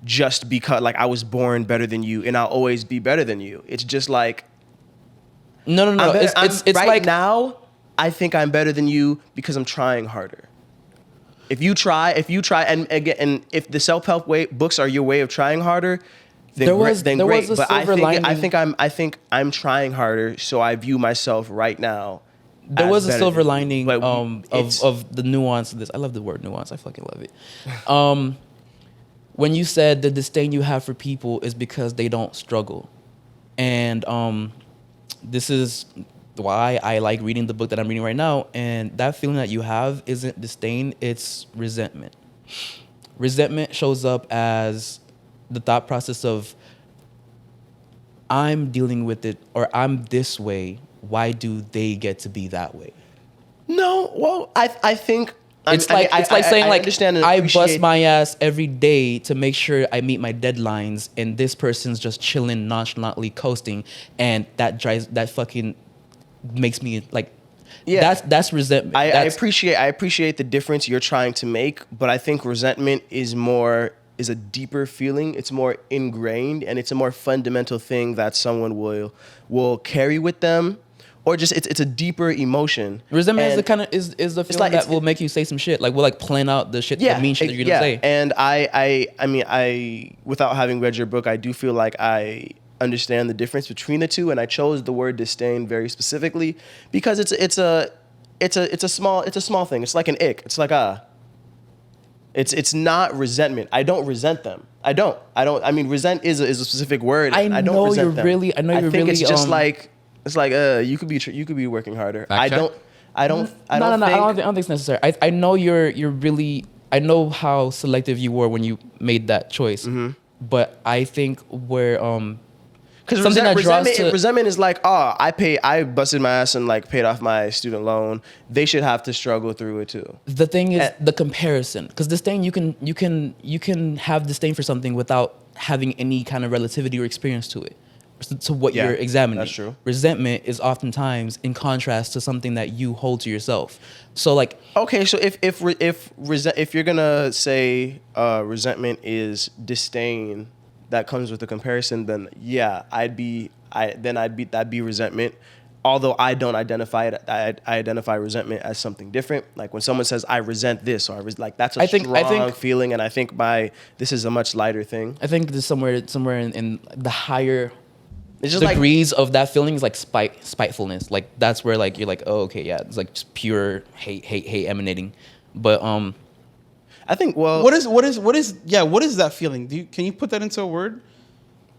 just because I was born better than you and I'll always be better than you. It's just like. No. It's right now, I think I'm better than you because I'm trying harder. If you try, and again, and if the self-help books are your way of trying harder, then great. But I think I'm trying harder, so I view myself right now. There was a silver lining of the nuance of this. I love the word nuance. I fucking love it. When you said the disdain you have for people is because they don't struggle, and this is why I like reading the book that I'm reading right now. And that feeling that you have isn't disdain, it's resentment. Resentment shows up as the thought process of, I'm dealing with it, or I'm this way. Why do they get to be that way? No, well, I think... It's like saying I bust my ass every day to make sure I meet my deadlines, and this person's just chilling, nonchalantly coasting, and that fucking makes me that's resentment. I appreciate the difference you're trying to make, but I think resentment is more is a deeper feeling. It's more ingrained, and it's a more fundamental thing that someone will carry with them, or just it's a deeper emotion. Resentment is And the kind of is the feeling that will make you say some shit. Like we'll like plan out the shit, the mean shit that you're gonna say. And I mean, without having read your book, I do feel like I understand the difference between the two, and I chose the word disdain very specifically because it's a small thing. It's like an ick. It's like it's not resentment. I don't resent them. I don't. I mean, resent is a specific word. I don't know resent you're them. really. I know you're think really. it's just like you could be working harder. Fact check? I don't No, think I don't think it's necessary. I know you're really. I know how selective you were when you made that choice, but I think where because something that draws to resentment is like, oh, I busted my ass and like paid off my student loan. They should have to struggle through it too. the thing is the comparison, because disdain you can have disdain for something without having any kind of relativity or experience to it, to what Yeah, you're examining. that's true. Resentment is oftentimes in contrast to something that you hold to yourself. So like, Okay, so if you're gonna say resentment is disdain that comes with the comparison, then yeah, that'd be resentment. Although I don't identify it, I identify resentment as something different. Like when someone says I resent this, or like that's a strong feeling, and I think this is a much lighter thing. I think there's somewhere in the higher It's just degrees of that feeling is like spitefulness. Like that's where like you're like, oh okay, yeah, it's like just pure hate emanating. But I think what is that feeling? Can you put that into a word?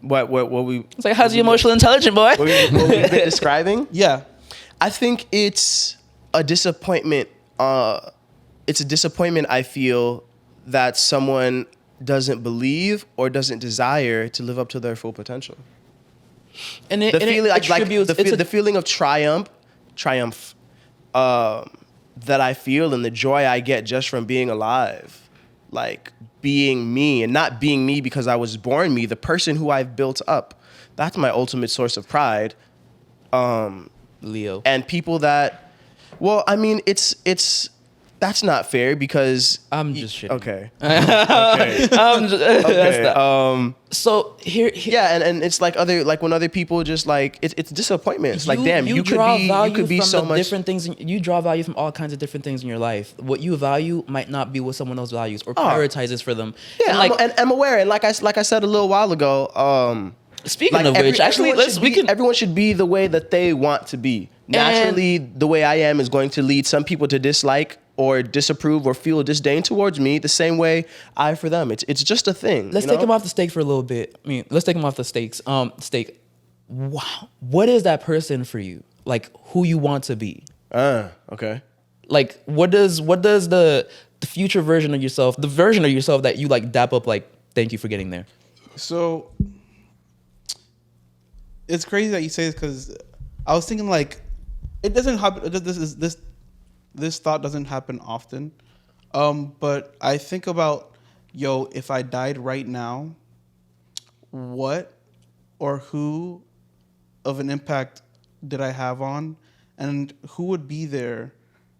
what we it's like, how's your emotional intelligent boy? what we've been describing. Yeah. I think it's a disappointment. It's a disappointment I feel that someone doesn't believe or doesn't desire to live up to their full potential. And it, The and feeling, it attributes the feeling of triumph that I feel, and the joy I get just from being alive, like being me, and not being me because I was born me, the person who I've built up. That's my ultimate source of pride. Leo. And people that, well, I mean, it's that's not fair because I'm just shitting. Okay. I'm just, that's that. So here Yeah, and it's like when other people just like it's disappointment. It's like, damn, you could be so much different things. You draw value from all kinds of different things in your life. What you value might not be what someone else values or prioritizes for them. Yeah, and I'm aware, and like I said a little while ago. Speaking of which, actually, everyone should be the way that they want to be. Naturally, the way I am is going to lead some people to dislike or disapprove or feel disdain towards me the same way I for them. It's just a thing. Let's take him off the stake for a little bit. I mean, let's take him off the stakes. Stake. Wow. What is that person for you? Like who you want to be? Okay. Like what does the future version of yourself, the version of yourself that you like dap up, like, thank you for getting there? So it's crazy that you say this because I was thinking like it doesn't happen. This thought doesn't happen often, but I think about, if I died right now, what or who of an impact did I have on, and who would be there,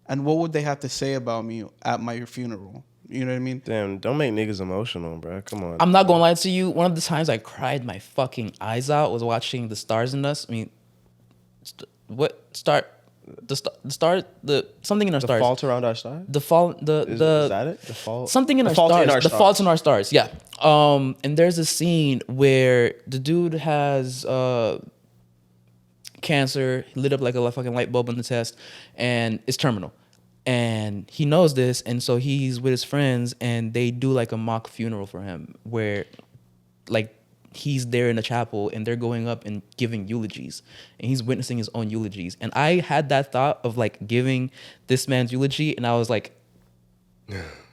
and what would they have to say about me at my funeral? You know what I mean? Damn, don't make niggas emotional, bro. Come on. I'm not gonna lie to you. One of the times I cried my fucking eyes out was watching The Stars in Us. I mean, something in our The stars. fault around our stars? The fall, Is that it? The fault? something in The our fault stars. in our The stars. faults in our stars. Yeah. And there's a scene where the dude has cancer. He lit up like a fucking light bulb on the test, and it's terminal. And he knows this, and so he's with his friends, and they do like a mock funeral for him, where like he's there in the chapel and they're going up and giving eulogies, and he's witnessing his own eulogies. And I had that thought of like giving this man's eulogy, and I was like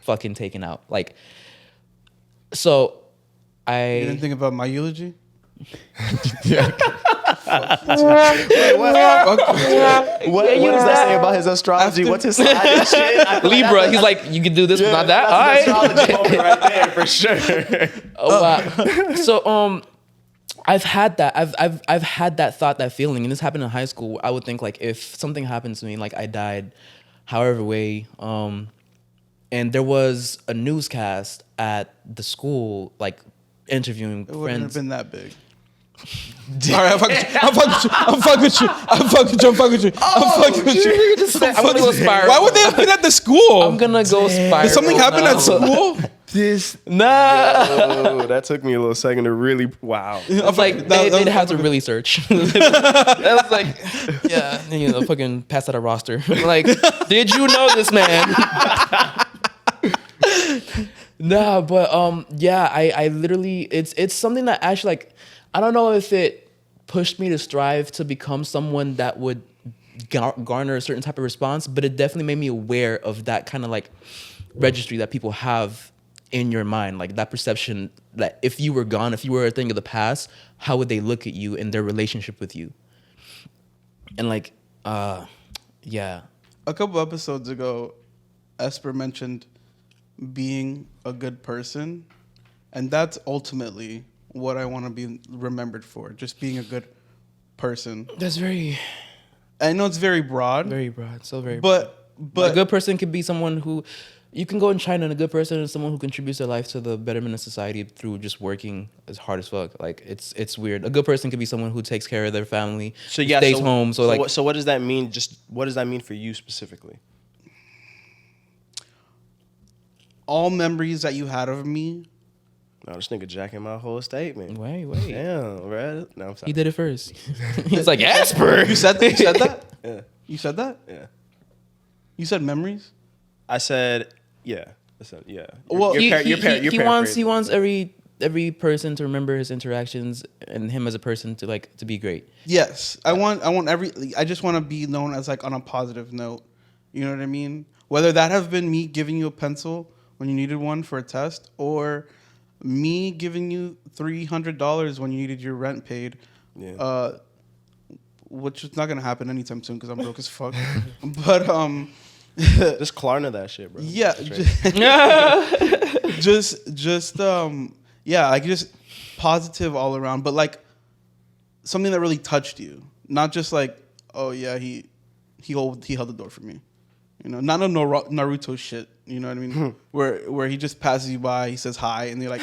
fucking taken out. Like, so You didn't think about my eulogy? What does that say about his astrology? What's his sign and shit? Libra, he's like, you can do this, but not that. All right. Astrology moment right there for sure. Oh, wow. So I've had that. I've had that thought, that feeling, and this happened in high school. I would think like if something happened to me, like I died, however way, and there was a newscast at the school, like interviewing It wouldn't have friends. been that big. All right, I'm fucking with you. I'm fucking with you. I'm gonna go spiral. Why would they have been at the school? I'm gonna go spiral. Did something happen at now. school? Nah. Oh, that took me a little second to really. Wow. It's like they'd have to really search. That was like, yeah, fucking pass out a roster. Like, did you know this man? Nah, but yeah, I literally, it's something that actually, like, I don't know if it pushed me to strive to become someone that would garner a certain type of response, but it definitely made me aware of that kind of like registry that people have in your mind, like that perception that if you were gone, if you were a thing of the past, how would they look at you in their relationship with you? And like, yeah. A couple episodes ago, Esper mentioned being a good person, and that's ultimately what I want to be remembered for, just being a good person. That's very, I know it's very broad, very broad, so very broad. but A good person could be someone who, you can go in China, and a good person is someone who contributes their life to the betterment of society through just working as hard as fuck. Like, it's weird. A good person could be someone who takes care of their family, So yeah, stays home. So like, so what does that mean? Just what does that mean for you specifically? all memories that you had of me. No, this nigga jacking my whole statement. wait. Damn, right? No, I'm sorry. He did it first. He's like, Asper. You said that? You said that? Yeah, You said that? yeah. You said memories? I said, yeah. I said, yeah. Well, He paraphrasing. wants every person to remember his interactions and him as a person to be great. Yes. I just want to be known as like on a positive note. You know what I mean? Whether that have been me giving you a pencil when you needed one for a test, or me giving you $300 when you needed your rent paid. Yeah. Which is not gonna happen anytime soon because I'm broke as fuck. But Just Klarna that shit, bro. yeah, yeah, like just positive all around, but like something that really touched you, not just like, oh yeah, he held the door for me, you know, not a Naruto shit, you know what I mean, where he just passes you by, he says hi, and you're like,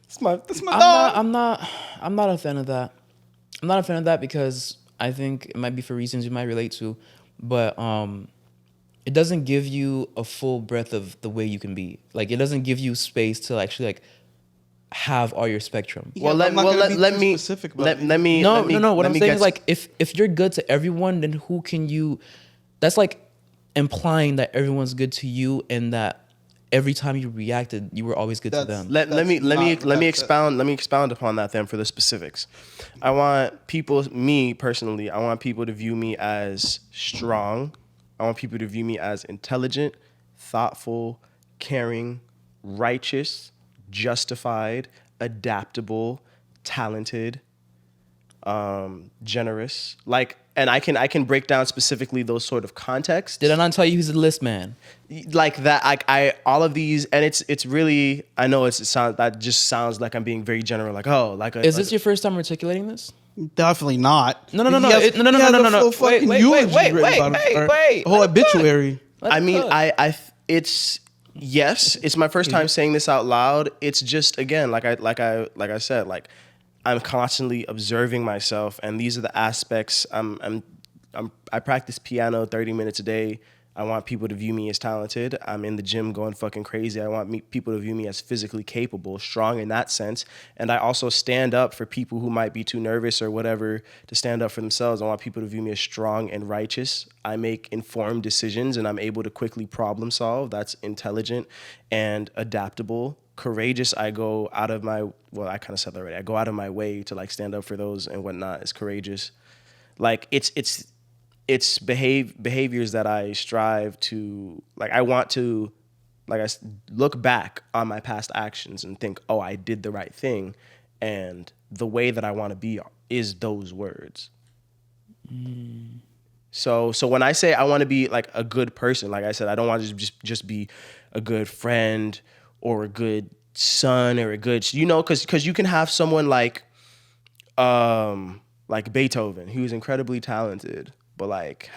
that's my dog. I'm not a fan of that. I'm not a fan of that because I think it might be for reasons you might relate to, but it doesn't give you a full breadth of the way you can be. Like, it doesn't give you space to actually like have all your spectrum. Yeah, but I'm not gonna be too specific about it. let me. No. What let I'm me saying get is like if you're good to everyone, then who can you? That's like implying that everyone's good to you and that every time you reacted, you were always good to them. Let me expound upon that then for the specifics. I want people, me personally, I want people to view me as strong. I want people to view me as intelligent, thoughtful, caring, righteous, justified, adaptable, talented, generous. Like, and I can break down specifically those sort of contexts. Did I not tell you he's a list man? Like that, I all of these, and it's really, I know that just sounds like I'm being very general. Like, oh, like Is this your first time articulating this? Definitely not. No. He has a full fucking eulogy written about it, or wait. a whole obituary. I mean, it's yes, it's my first time saying this out loud. It's just, again, like I said, like I'm constantly observing myself, and these are the aspects. I practice piano 30 minutes a day. I want people to view me as talented. I'm in the gym going fucking crazy. I want people to view me as physically capable, strong in that sense. And I also stand up for people who might be too nervous or whatever to stand up for themselves. I want people to view me as strong and righteous. I make informed decisions, and I'm able to quickly problem solve. That's intelligent and adaptable. Courageous, I go out of my, well, I kind of said that already. I go out of my way to like stand up for those and whatnot. It's courageous. Like it's behaviors that I strive to, like, I want to, like, look back on my past actions and think, oh, I did the right thing. And the way that I want to be is those words. So when I say I want to be like a good person, like I said, I don't want to just be a good friend or a good son or a good, you know, because you can have someone like Beethoven, who was incredibly talented, but like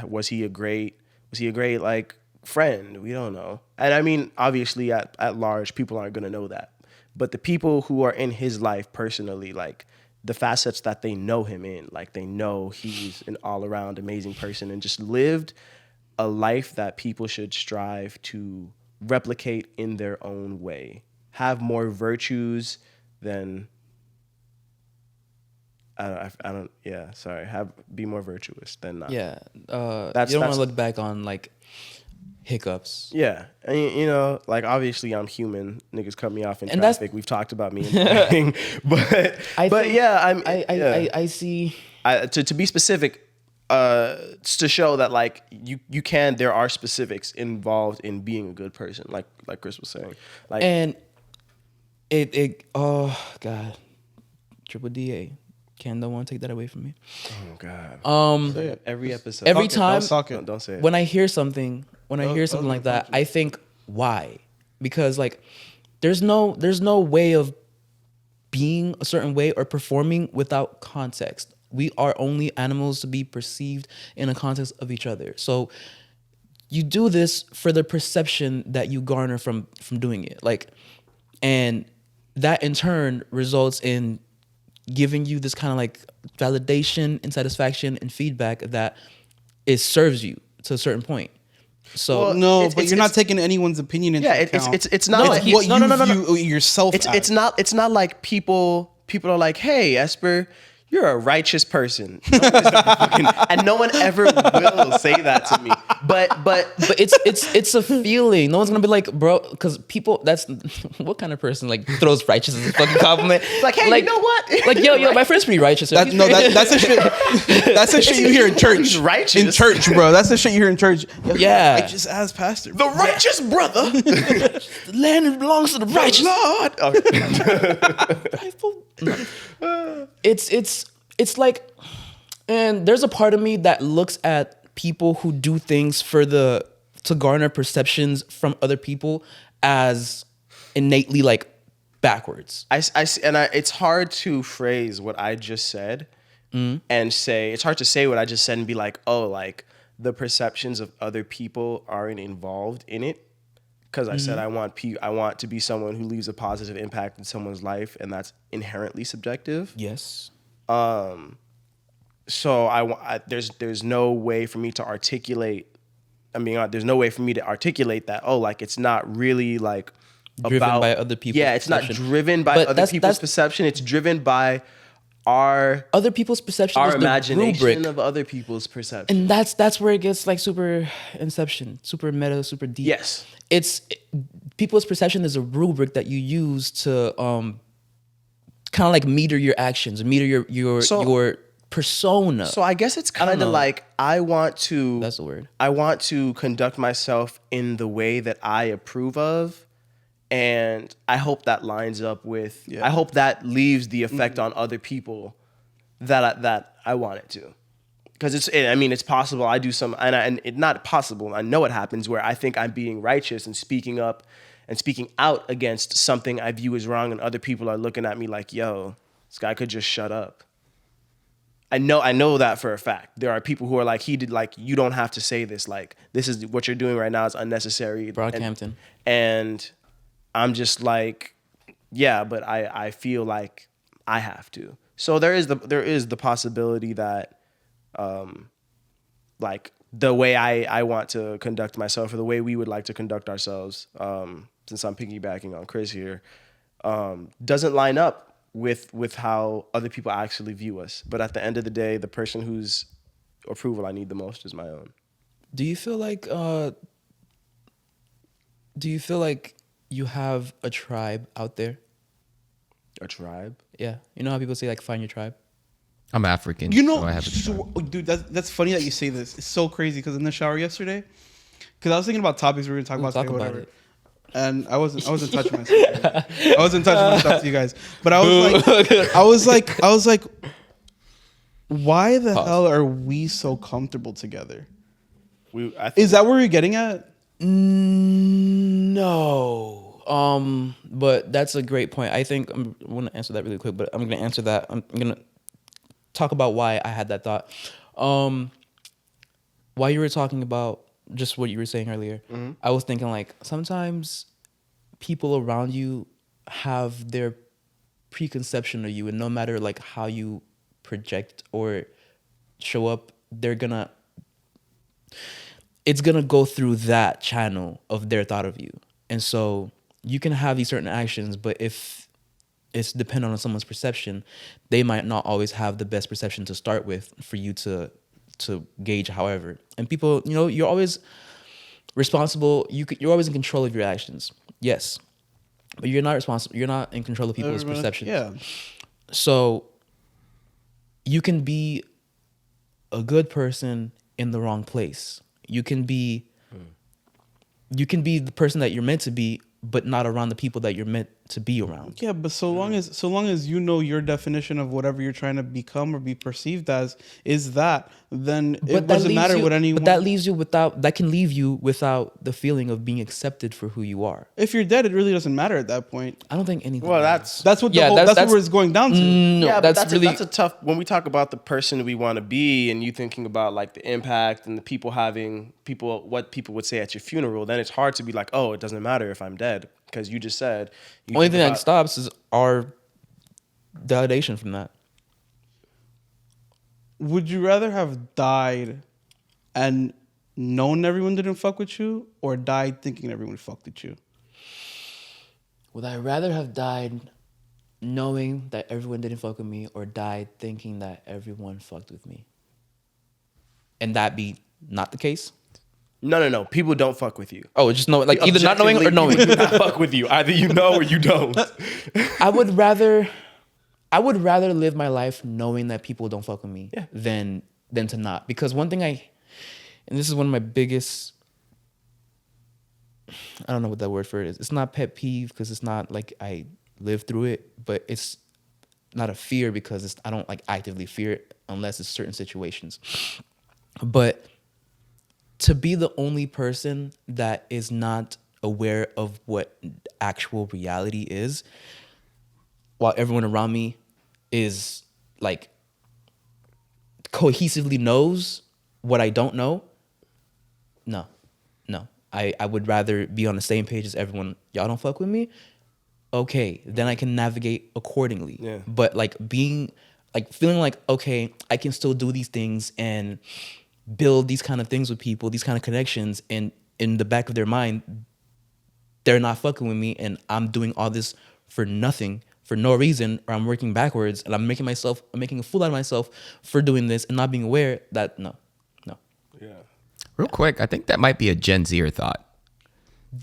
was he a great like friend. We don't know. And I mean, obviously at large, people aren't going to know that. But the people who are in his life personally, like the facets that they know him in, like they know he's an all around amazing person and just lived a life that people should strive to replicate in their own way. Have more virtues than be more virtuous than not. Yeah. You don't want That's- to look back on like hiccups. Yeah, and you know, like obviously I'm human. Niggas cut me off in And that's- traffic. We've talked about me in driving, but yeah, I see. To be specific, to show that like there are specifics involved in being a good person, like Chris was saying, like And it oh God, triple DA. Can no one take that away from me? oh god, every episode, Every Talk it, time don't suck it. don't say it. when I hear something, Those like are that, functions. I think why? Because like there's no way of being a certain way or performing without context. We are only animals to be perceived in a context of each other. So you do this for the perception that you garner from doing it. Like, and that in turn results in giving you this kind of like validation and satisfaction and feedback that it serves you to a certain point. So Well, No, It's- but it's- you're not it's- taking anyone's opinion into yeah, account. it's not No, like he- what no, you no, no, no, view yourself as. it's not like people are like, hey, Esper, you're a righteous person. And no one ever will say that to me. But it's a feeling. No one's gonna be like, bro, because people. That's what kind of person like throws righteous as a fucking compliment. Like, hey, you know what? Like, yo, my friend's pretty righteous. That's the shit. That's the shit you hear in church. He's righteous. In church, bro. That's the shit you hear in church. Yo, Yeah. righteous as pastor. the righteous brother, The land belongs to the righteous. Lord. Okay. It's like, and there's a part of me that looks at people who do things to garner perceptions from other people as innately like backwards. It's hard to phrase what I just said and say. It's hard to say what I just said and be like, oh, like the perceptions of other people aren't involved in it. Because I said I want to be someone who leaves a positive impact in someone's life, and that's inherently subjective. Yes. So there's no way for me to articulate. There's no way for me to articulate that. Oh, like it's not really like Driven by other people's Yeah, it's not perception. driven by But other people's perception. It's driven by our Other people's perception is the imagination rubric. of other people's perception. And that's where it gets like super inception, super meta, super deep. Yes. People's perception is a rubric that you use to kind of like meter your actions, meter your persona. So I guess it's kind of know. like I want to. That's the word. I want to conduct myself in the way that I approve of, and I hope that lines up with. Yeah. I hope that leaves the effect on other people that I want it to. Because it's possible I do some, and it's not possible. I know it happens where I think I'm being righteous and speaking up and speaking out against something I view as wrong, and other people are looking at me like, "Yo, this guy could just shut up." I know that for a fact. There are people who are like, you don't have to say this. Like, this is what you're doing right now is unnecessary. Brockhampton. And I'm just like, yeah, but I feel like I have to. So there is the possibility that, like the way I want to conduct myself or the way we would like to conduct ourselves, since I'm piggybacking on Chris here, doesn't line up with how other people actually view us. But at the end of the day, the person whose approval I need the most is my own. Do you feel like you have a tribe out there? A tribe? Yeah. You know how people say like find your tribe? I'm African. You know, so I have a tribe. dude, that's funny that you say this. It's so crazy because in the shower yesterday, because I was thinking about topics we were gonna talk about today, whatever. And I wasn't touching myself. I wasn't touching my stuff to you guys. But I was like, why the hell are we so comfortable together? Is that where you're getting at? No. But that's a great point. I think I'm gonna answer that really quick, but I'm gonna answer that. I'm gonna talk about why I had that thought. While you were talking about just what you were saying earlier, I was thinking like sometimes people around you have their preconception of you, and no matter like how you project or show up, it's gonna go through that channel of their thought of you. And so you can have these certain actions, but if it's dependent on someone's perception, they might not always have the best perception to start with for you to gauge. However, and people, you're always responsible. You're always in control of your actions. Yes, but you're not responsible. You're not in control of people's perceptions. Yeah. So you can be a good person in the wrong place. You can be the person that you're meant to be, but not around the people that you're meant to be around. Yeah, but so long as you know your definition of whatever you're trying to become or be perceived as is that, then it doesn't matter what anyone. But that can leave you without the feeling of being accepted for who you are. If you're dead, it really doesn't matter at that point. I don't think anything. Well, matters. That's what that's what it's going down to. No, yeah, but that's really that's a tough. When we talk about the person we want to be, and you thinking about like the impact and the what people would say at your funeral, then it's hard to be like, oh, it doesn't matter if I'm dead, because you just said only thing that stops is our validation from that. Would you rather have died and known everyone didn't fuck with you, or died thinking everyone fucked with you? Would I rather have died knowing that everyone didn't fuck with me, or died thinking that everyone fucked with me? And that be not the case? No. People don't fuck with you. Oh, just know, like either not knowing or knowing. People do not fuck with you. Either you know or you don't. I would rather live my life knowing that people don't fuck with me than to not. Because one thing and this is one of my biggest, I don't know what that word for it is. It's not pet peeve because it's not like I live through it, but it's not a fear because I don't like actively fear it unless it's certain situations. But to be the only person that is not aware of what actual reality is, while everyone around me is like cohesively knows what I don't know, no. I would rather be on the same page as everyone. Y'all don't fuck with me? Okay, then I can navigate accordingly. Yeah. But like feeling like, okay, I can still do these things and build these kind of things with people, these kind of connections, and in the back of their mind, they're not fucking with me, and I'm doing all this for nothing, for no reason, or I'm working backwards, and I'm making a fool out of myself for doing this and not being aware that no. Yeah. Real quick, I think that might be a Gen Zer thought.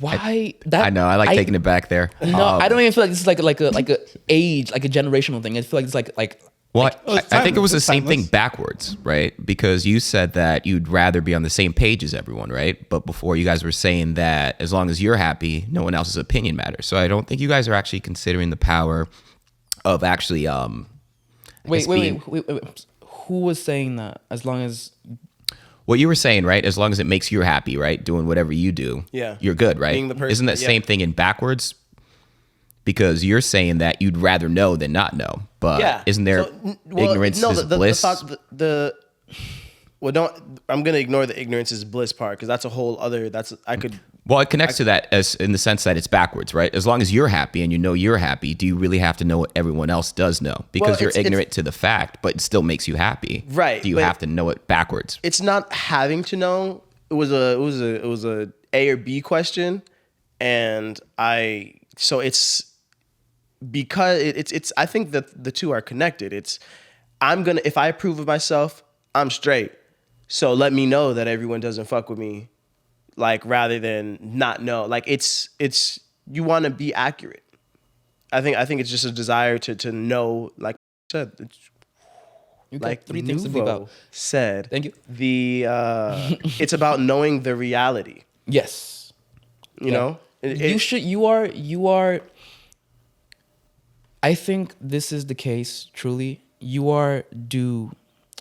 Why? I know. I like taking it back there. No, I don't even feel like this is like a age, like a generational thing. I feel like it's like. Well, I think it was the It's same thing timeless. backwards, right? Because you said that you'd rather be on the same page as everyone, right? But before you guys were saying that as long as you're happy, no one else's opinion matters. So I don't think you guys are actually considering the power of actually. Wait. Who was saying that? As long as. What you were saying, right? As long as it makes you happy, right? Doing whatever you do, Yeah. you're good, right? Being the person- Isn't that yeah. same thing in backwards? Because you're saying that you'd rather know than not know. But isn't there ignorance is bliss? I'm gonna ignore the ignorance is bliss part, because that's a whole other. Well, it connects to that as in the sense that it's backwards, right? As long as you're happy and you know you're happy, do you really have to know what everyone else does know? Because Well, you're it's- ignorant to the fact, but it still makes you happy. Right, Do you but- have to know it backwards? It's not having to know. It was a A or B question, and it's because it's I think that the two are connected. If I approve of myself, I'm straight. So let me know that everyone doesn't fuck with me, like rather than not know. Like it's you want to be accurate. I think it's just a desire to know, like I said. You got Like 3 things to be about. Nuvo said, Thank you. It's about knowing the reality. Yes. You know, You are. I think this is the case. Truly, you are due.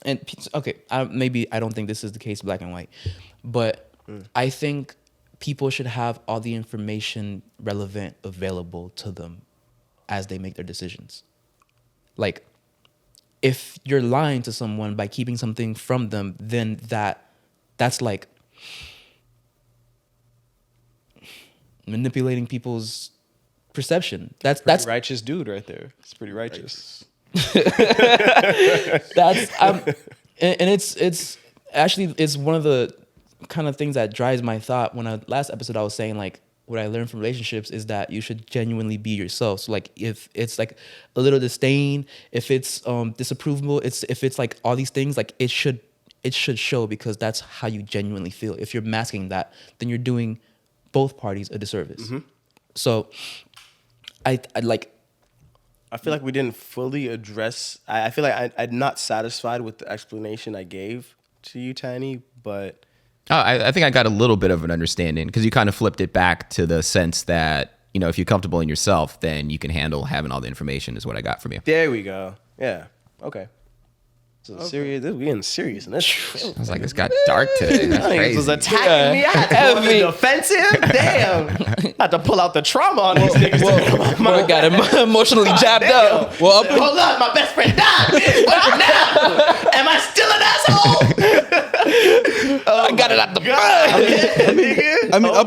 And okay, maybe I don't think this is the case, black and white, but I think people should have all the information relevant available to them as they make their decisions. Like, if you're lying to someone by keeping something from them, then that's like manipulating people's perception. That's righteous dude right there. It's pretty righteous. that's and it's actually it's one of the kind of things that drives my thought. When last episode I was saying like what I learned from relationships is that you should genuinely be yourself. So like if it's like a little disdain, if it's disapproval, if it's like all these things, like it should show, because that's how you genuinely feel. If you're masking that, then you're doing both parties a disservice. So I feel like we didn't fully address. I feel like I'm not satisfied with the explanation I gave to you, Tiny, but I think I got a little bit of an understanding, because you kind of flipped it back to the sense that, you know, if you're comfortable in yourself, then you can handle having all the information, is what I got from you. there we go. Yeah. Okay. So serious. We getting serious in this. I was like, it's got dark today. That's I think this was crazy. attacking me. I had to go on the defensive. Damn. I had to pull out the trauma on these niggas. Boy got emotionally jabbed up. Well, Hold on, my best friend died. What now? Am I still an asshole? I got it out the I mean, Oh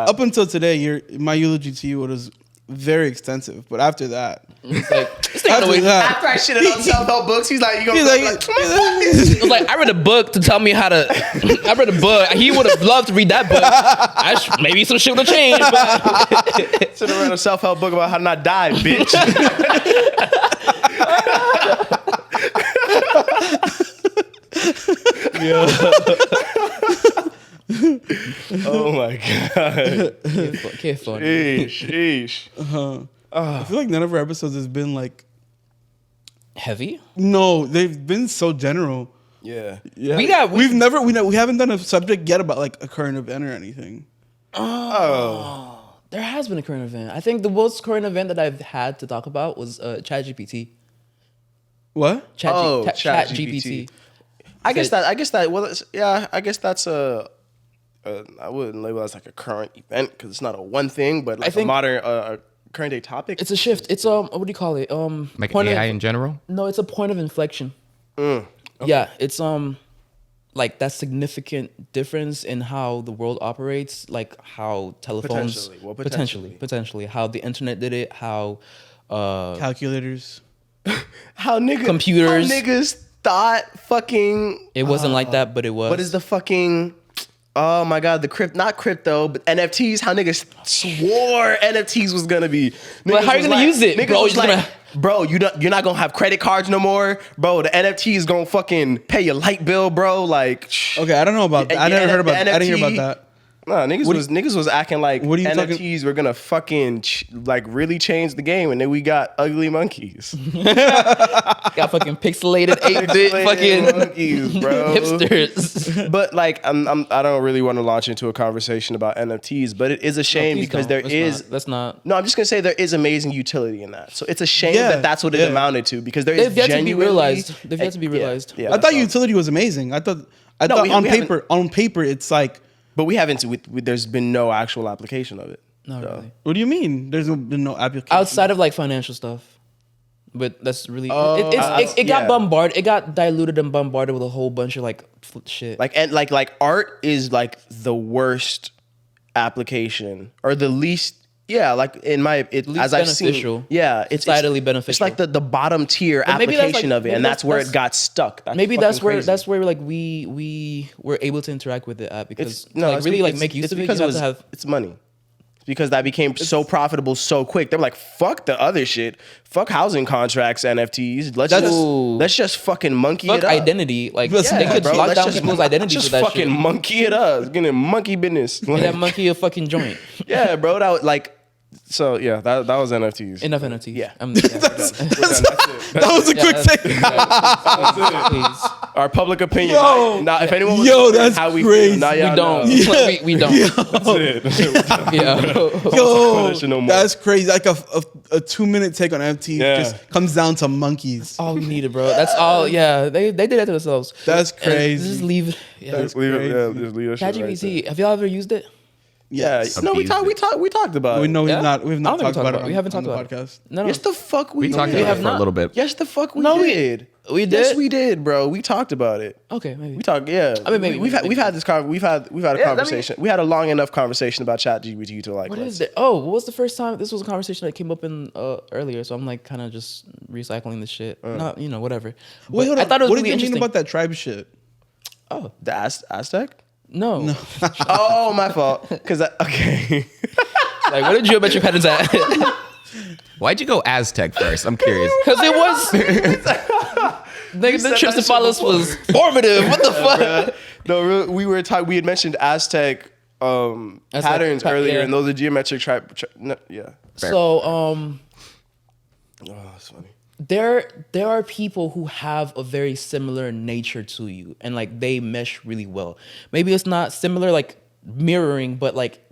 up until today, my eulogy to you was very extensive. But after that, It's like, After I shitted on self-help books, he's like, you gonna he's be like, it was like I read a book to tell me how to. I read a book. He would have loved to read that book. Maybe some shit would have changed. But should have read a self-help book about how to not die, bitch. Oh my god. can't funny. Sheesh. I feel like none of our episodes has been like. Heavy. No, they've been so general. Yeah. Yeah, We haven't done a subject yet about like a current event or anything. There has been a current event. I think the most current event that I've had to talk about was ChatGPT. What? ChatGPT. I guess that. Well, I guess that's a. I wouldn't label it as like a current event because it's not a one thing, but like I think a modern, current day topic. It's a shift. It's what do you call it? Like point AI of, in general? No, it's a point of inflection. Okay. Yeah, it's like that significant difference in how the world operates, like how telephones potentially how the internet did it, how Calculators. How computers. How niggas thought fucking. It wasn't like that, but it was. What is the fucking? Oh my god, not crypto, but NFTs. How niggas swore NFTs was gonna be. But how are you gonna use it, niggas bro? was like, bro, you're not gonna have credit cards no more, bro. The NFT is gonna fucking pay your light bill, bro. Like, Okay, I don't know about that. I never heard about. I didn't hear about that. No, niggas was acting like what are you NFTs were gonna fucking like really change the game, and then we got ugly monkeys. Got fucking pixelated 8-bit fucking monkeys, bro. hipsters. But like, I don't really want to launch into a conversation about NFTs, but it is a shame because Let's not. No, I'm just gonna say there is amazing utility in that. So it's a shame that that's what it amounted to because there is They've yet to be genuinely realized. They've yet to be realized. Yeah, I thought utility was amazing. I thought on paper it's like. but we haven't. There's been no actual application of it. Not really. What do you mean? There's been no application Outside of like financial stuff. But that's really it got bombarded. It got diluted and bombarded with a whole bunch of like shit. Like art is like the worst application or the least. Yeah, like in my as I've beneficial. seen. Yeah, it's societally beneficial. It's like the bottom tier application of it, and that's where it got stuck. Maybe that's where like we were able to interact with it at because make use of it. You have to have it's money. Because that became so profitable so quick. They were like, fuck the other shit. Fuck housing contracts, NFTs. Let's just fucking monkey it up. Identity. Like they could lock down people's identities with that shit. Just fucking monkey it up. It's getting monkey business. Like, that monkey a fucking joint. Yeah, bro. That was like so yeah, that was NFTs. Enough NFTs. Yeah. That was a quick take. Our public opinion. Yo, now, if anyone that's how we crazy. feel, now We y'all don't. know. We don't. That's it. Yo, that's crazy. Like a 2-minute take on NFT just comes down to monkeys. All we needed, bro. That's all. Yeah, they did that to themselves. That's And crazy. just leave it. Yeah. That's Leave it, crazy. yeah, just leave that shit right ChatGPT. Have y'all ever used it? Yes. No, we Abused talked about We it. know Yeah? we've I not don't think talked about it. We haven't on talked the about it. podcast. No, no. Yes, the fuck We talked about have it for a not. little bit. Yes, the fuck we No, we- did. we Yes, did? we did, bro. We talked about it. Okay, maybe. We talked. Yeah. I mean, maybe, we've maybe. had this we've had a Yeah, let me- conversation. We had a long enough conversation about ChatGPT to like. What let's- is there? Oh, what was the first time? This was a conversation that came up in earlier, so I'm like kind of just recycling the shit. Not, whatever. Wait, But hold I on. thought it was What really did you interesting. mean about that tribe shit? Oh, The Aztec? no. Oh, my fault. Because okay. Like, what did you bet your parents at? Why'd you go Aztec first? I'm curious. Because it was. Nigga, the trips to follows was formative. What the fuck? No, we were talking. We had mentioned Aztec patterns earlier, yeah. and those are geometric yeah. So, Oh, that's funny. there are people who have a very similar nature to you, and like they mesh really well. Maybe it's not similar, like mirroring, but like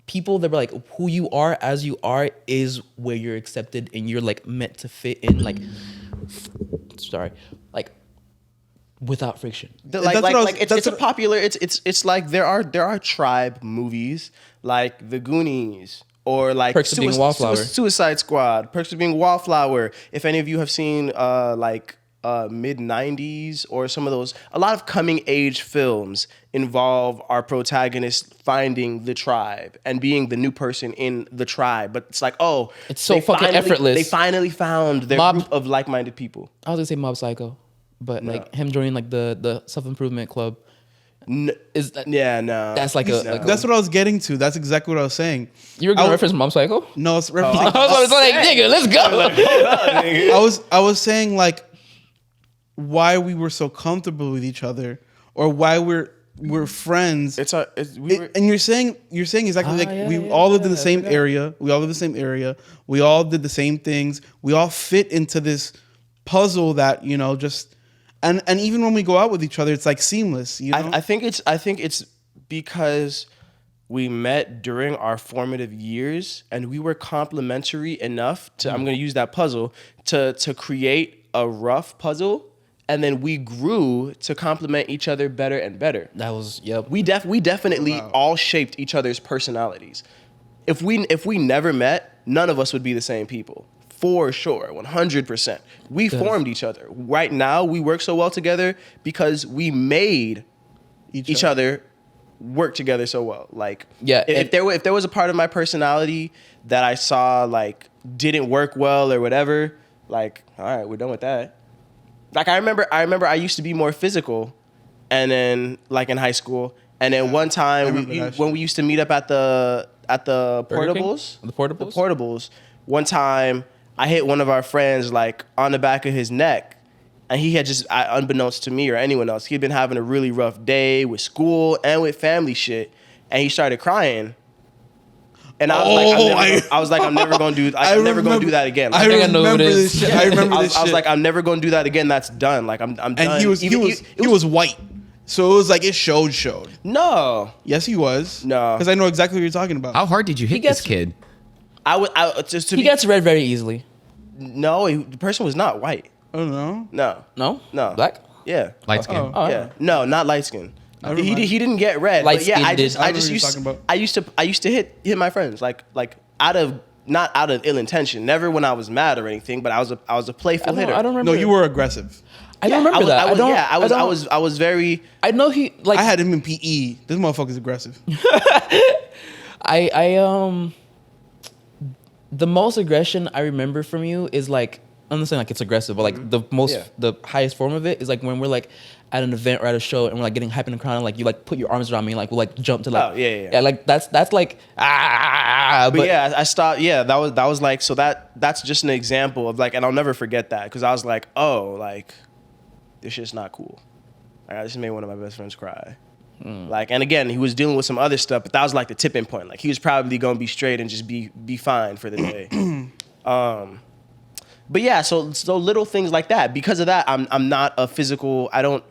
people that are like who you are as you are is where you're accepted and you're like meant to fit in, like without friction. That's what I was- It's that's a what- popular. It's like there are tribe movies like The Goonies or like Perks of Being a Wallflower. Suicide Squad, Perks of Being a Wallflower. If any of you have seen mid 90s or some of those, a lot of coming age films involve our protagonist finding the tribe and being the new person in the tribe. But it's like, oh, It's so they fucking finally- effortless. They finally found their Mob- group of like-minded people. I was gonna say Mob Psycho, but like him joining like the self-improvement club is that, Yeah, no. that's like a That's what I was getting to. That's exactly what I was saying. you were gonna I- reference Mob Psycho? No, it's I referencing. was like, nigga, let's go. I was saying like why we were so comfortable with each other, or why we're friends. And you're saying exactly like yeah, we yeah, all lived in yeah, the same I forgot. area. We all live in the same area. We all did the same things. We all fit into this puzzle that just and even when we go out with each other, it's like seamless. I think it's because we met during our formative years and we were complementary enough to I'm going to use that puzzle to create a rough puzzle, and then we grew to complement each other better and better. That was yep. We definitely all shaped each other's personalities. If we never met, none of us would be the same people. For sure, 100%. We formed each other. Right now, we work so well together because we made each other work together so well. Like, Yeah, if there was a part of my personality that I saw like didn't work well or whatever, like, all right, we're done with that. Like I remember I used to be more physical, and then like in high school, and then one time when we used to meet up at the Burger King? portables, The portables? the portables. One time I hit one of our friends like on the back of his neck, and he had just unbeknownst to me or anyone else, he had been having a really rough day with school and with family shit, and he started crying. And I was like, I'm never gonna do that again. I think I know who it remember is. this shit. I remember this shit. I was like, I'm never gonna do that again. That's done. Like I'm done. and he was white, so it was like it showed. No, Yes, he was. No. because I know exactly what you're talking about. How hard did you hit gets- this kid? I just to He be, gets red very easily. no. The person was not white. I don't know. No, No? Black? yeah, Light skin. Oh, yeah, no, not light skin. Never He mind. didn't get red. Light But yeah, skin did. I know what you're talking about. I used to hit my friends like not out of ill intention. Never when I was mad or anything. But I was a playful hitter. I don't remember. No, you were aggressive. I don't remember that. I was very. I know he like I had him in PE. This motherfucker's aggressive. the most aggression I remember from you is like I'm not saying like it's aggressive, but like the highest form of it is like when we're like at an event or at a show and we're like getting hyped in the crowd and like you like put your arms around me and like we'll like jump to like Oh, yeah. like that's like But yeah, I stopped. Yeah, that was like so that's just an example of like, and I'll never forget that because I was like, oh, like this shit's not cool. Like, I just made one of my best friends cry. Like, and again, he was dealing with some other stuff, but that was like the tipping point. Like he was probably gonna be straight and just be fine for the day. But yeah, so little things like that. Because of that, I'm not a physical. I don't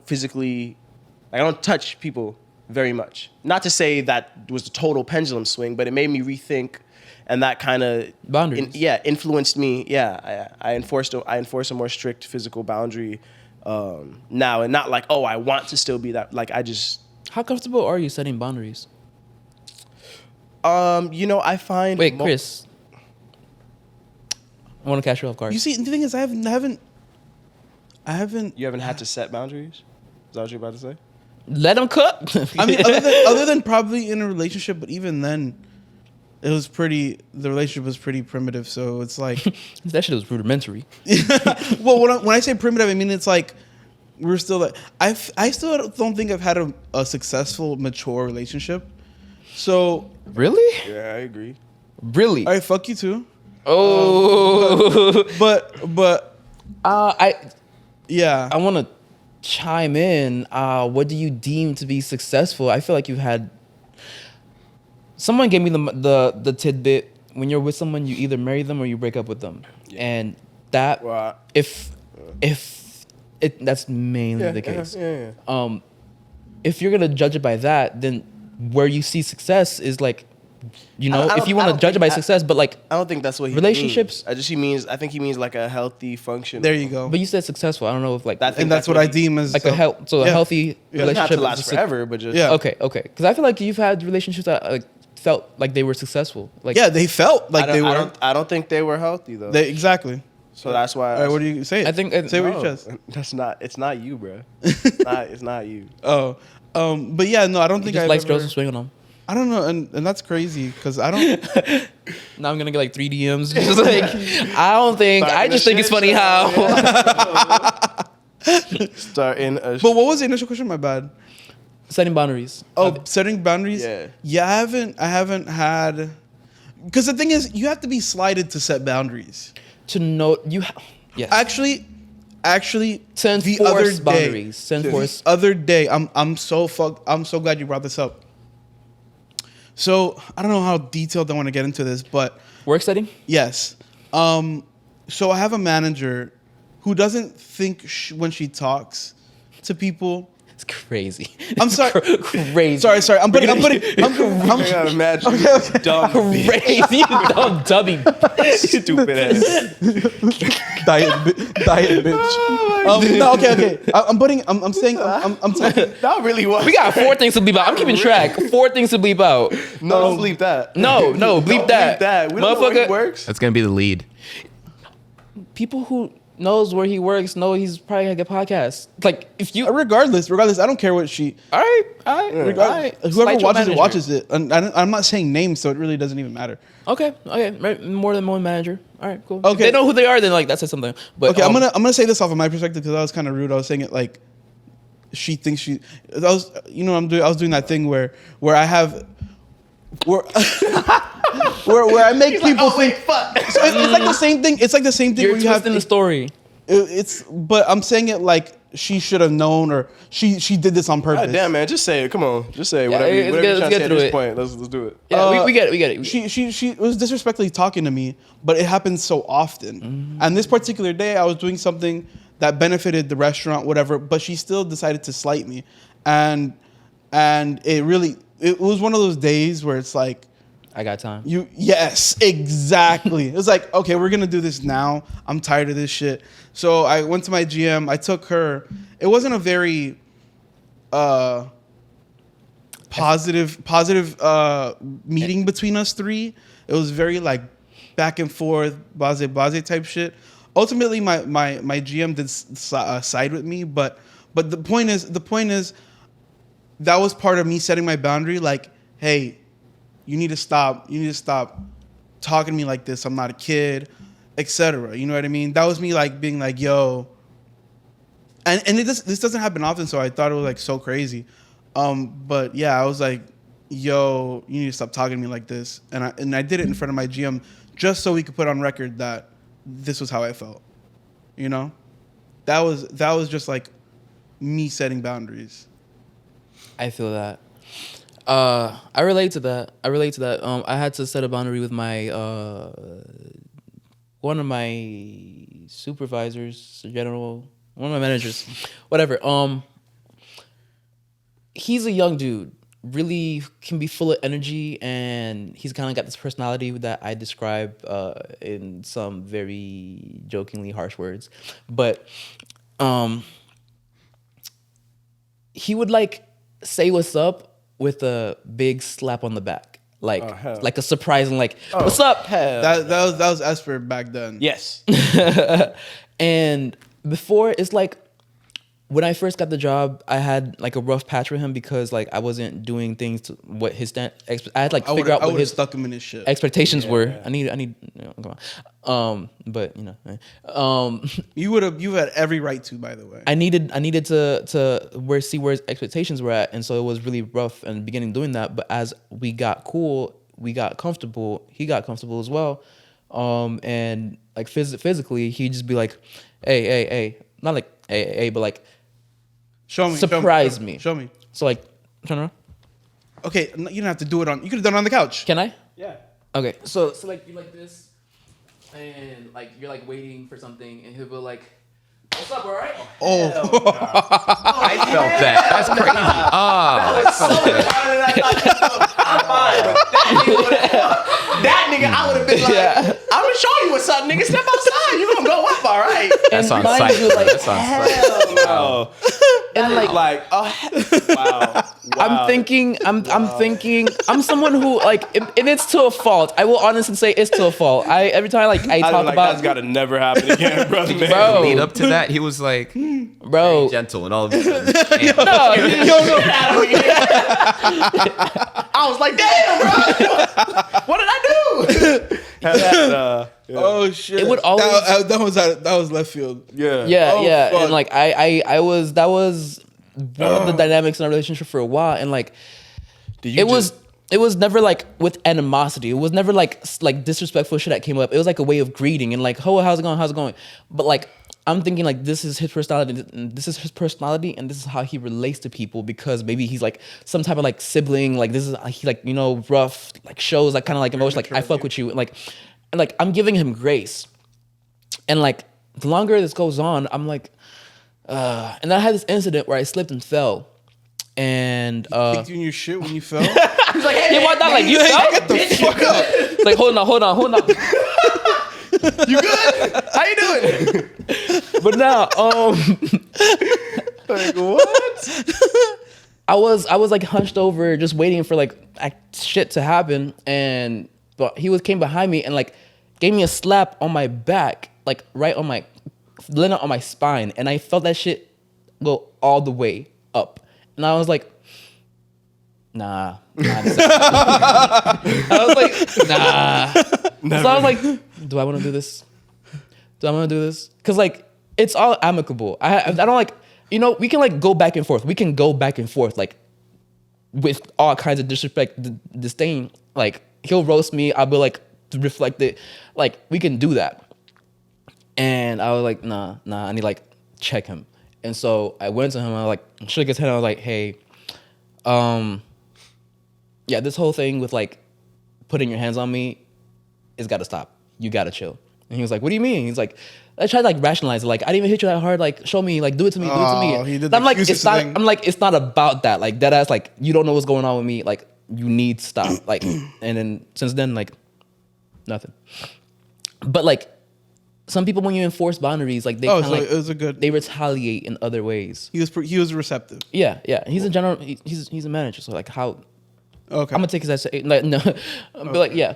touch people very much. Not to say that was a total pendulum swing, but it made me rethink, and that kind of Boundaries. influenced me. Yeah, I enforce a more strict physical boundary now, and not like, oh, I want to still be that. Like I just How comfortable are you setting boundaries? I find Wait, Chris. I want to catch you off guard. You see, the thing is, I haven't. You haven't had to set boundaries? Is that what you're about to say? Let him cook. I mean, other than probably in a relationship, but even then, it was pretty. The relationship was pretty primitive, so it's like. That shit was rudimentary. Well, when I say primitive, I mean it's like we're still like I still don't think I've had a successful, mature relationship. So, Really? Yeah, I agree. Really? all right, fuck you too. Oh. But I yeah, want to chime in. What do you deem to be successful? I feel like you've had. Someone gave me the tidbit. When you're with someone, you either marry them or you break up with them, and that Well, if that's mainly the case. Yeah. If you're gonna judge it by that, then where you see success is like, I if you want to don't judge it by think- success, but like, I don't think that's what he Relationships- means. I think he means like a healthy function. there you go. but you said successful. I don't know if like That- And that's what I deem as like a yeah. a healthy Yeah. Not relationship to last is forever, but just Yeah. Okay, because I feel like you've had relationships that like felt like they were successful. Like Yeah, they felt like they were. I don't think they were healthy though. Exactly. So that's why. All right, what do you say? It. I think say what No, you just. That's not. It's not you, bro. It's not you. Oh, but yeah, no, I don't he think just I've likes ever, girls to swing on them. I don't know, and that's crazy because I don't. Now I'm gonna get like 3 DMs. Just like I don't think. I just think it's funny how. Starting a. But what was the initial question? My bad. Setting boundaries. Oh, setting boundaries. Yeah. Yeah, I haven't had. Because the thing is, you have to be slighted to set boundaries. To know you. Yes. Actually, to enforce boundaries. To enforce. The other day, I'm so glad you brought this up. So I don't know how detailed I want to get into this, but Work setting. yes. So I have a manager who doesn't think when she talks to people. It's crazy. I'm sorry. Crazy. Sorry. I'm putting. I gotta imagine. Okay. Dumb bitch. Crazy. Dumb dummy. Stupid ass. diet bitch. No, okay. I'm saying. I'm talking. Not really what. We got 4 things to bleep out. I'm keeping track. 4 things to bleep out. No, don't bleep that. No, bleep Don't bleep that. We don't know where he Motherfucker. works. That's gonna be the lead. People who knows where he works know he's probably gonna get podcasts. Like if you. Regardless, I don't care what she. All right. Whoever watches it. And I'm not saying names, so it really doesn't even matter. Okay. More than one manager. All right, cool. Okay. If they know who they are, then like that says something. But Okay, I'm gonna say this off of my perspective because I was kind of rude. I was saying it like she thinks she. I was doing that thing where I have. Where where I make people think. fuck. So it's like the same thing. It's like the same thing You're where you have. twisting the story. But I'm saying it like she should have known or she did this on purpose. God damn, man. Just say it. Come on. Just say whatever, let's whatever you're get trying to say at through this it. point. Let's do it. Yeah, we get it. She was disrespectfully talking to me, but it happens so often. And this particular day, I was doing something that benefited the restaurant, whatever, but she still decided to slight me, and it was one of those days where it's like. I got time. Yes, exactly. It was like, okay, we're gonna do this now. I'm tired of this shit. So I went to my GM. I took her. It wasn't a very positive meeting between us three. It was very like back and forth, blase type shit. Ultimately, my GM did side with me, but the point is that was part of me setting my boundary. Like, hey. You need to stop talking to me like this. I'm not a kid, etc. You know what I mean? That was me like being like, yo. And this doesn't happen often, so I thought it was like so crazy. But yeah, I was like, yo, you need to stop talking to me like this. And I did it in front of my GM just so we could put on record that this was how I felt. You know? That was just like me setting boundaries. I feel that. I relate to that. I had to set a boundary with my one of my supervisors, one of my managers, whatever. He's a young dude, really can be full of energy, and he's kind of got this personality that I describe in some very jokingly harsh words, but he would like say what's up with a big slap on the back. like a surprising like, what's up? That was Esper back then. Yes. And before, it's like when I first got the job, I had like a rough patch with him because like I wasn't doing things to what his I had like I figure out what his stuck him in his shit. expectations were. I need come on. But You had every right to, by the way. I needed to see where his expectations were at, and so it was really rough in the beginning doing that. But as we got cool, we got comfortable. He got comfortable as well, and like physically, he'd just be like, "Hey," not like "Hey," but like, show me, surprise me. Show me. So like, turn around. Okay, you don't have to do it on. You could have done it on the couch. Can I? Yeah. Okay. So like you like this, and like you're like waiting for something, and he'll be like, "What's up, all right?" Oh, I felt that. That's crazy. That nigga, I would have been like, I'm gonna show you what's up, nigga. Step outside. You gonna go up, all right? That's on mind site. you, like, That's on site. No. And like, Wow. I'm thinking, I'm someone who like, and it's to a fault. I will honestly say it's to a fault. Every time like I talk like, about, that's gotta never happen again, brother. Man. Bro. Lead up to that, he was like, bro. gentle, and all of a sudden, No, I was like, damn, bro. What did I do? oh shit! It would always that was left field. Yeah. yeah, Oh, yeah, fuck. and like that was one of the dynamics in our relationship for a while, and like it was never like with animosity. It was never like disrespectful shit that came up. It was like a way of greeting and like, oh, how's it going? But like I'm thinking like this is his personality, and this is how he relates to people, because maybe he's like some type of like sibling, like this is he like, you know, rough, like shows like kind of like emotion, like I fuck with you, and like I'm giving him grace, and like the longer this goes on, I'm like, and then I had this incident where I slipped and fell, and Kicked you in your shit when you fell. he's like, hey, why not? Like you fell? Get the fuck up. Like hold on. You good? How you doing? But now, Like, what? I was like hunched over, just waiting for like shit to happen, and but he came behind me and like gave me a slap on my back, like right on my, landed on my spine, and I felt that shit go all the way up, and I was like, nah. I was like, nah. Never. So I was like, do I want to do this? Because like it's all amicable. I don't like, you know, we can like go back and forth. Like with all kinds of disrespect, disdain. Like he'll roast me. I'll be like reflect it. Like we can do that. And I was like, nah. I need to like check him. And so I went to him. I like shook his head. I was like, hey, yeah, this whole thing with like putting your hands on me, it's got to stop. You got to chill. And he was like, what do you mean? He's like, I tried to like rationalize it. Like, I didn't even hit you that hard. Like, show me, like, do it to me. He did And the I'm like, excuses it's not, thing. I'm like, it's not about that. Like, deadass, like, you don't know what's going on with me. Like, you need to stop. Like, and then since then, like, nothing. But like, some people, when you enforce boundaries, like, they Oh, kind of so like, it was a good. they retaliate in other ways. He was receptive. Yeah. He's a general, he's a manager. So like, how, Okay. I'm gonna take his ass. Like, no, I'll be like, yeah.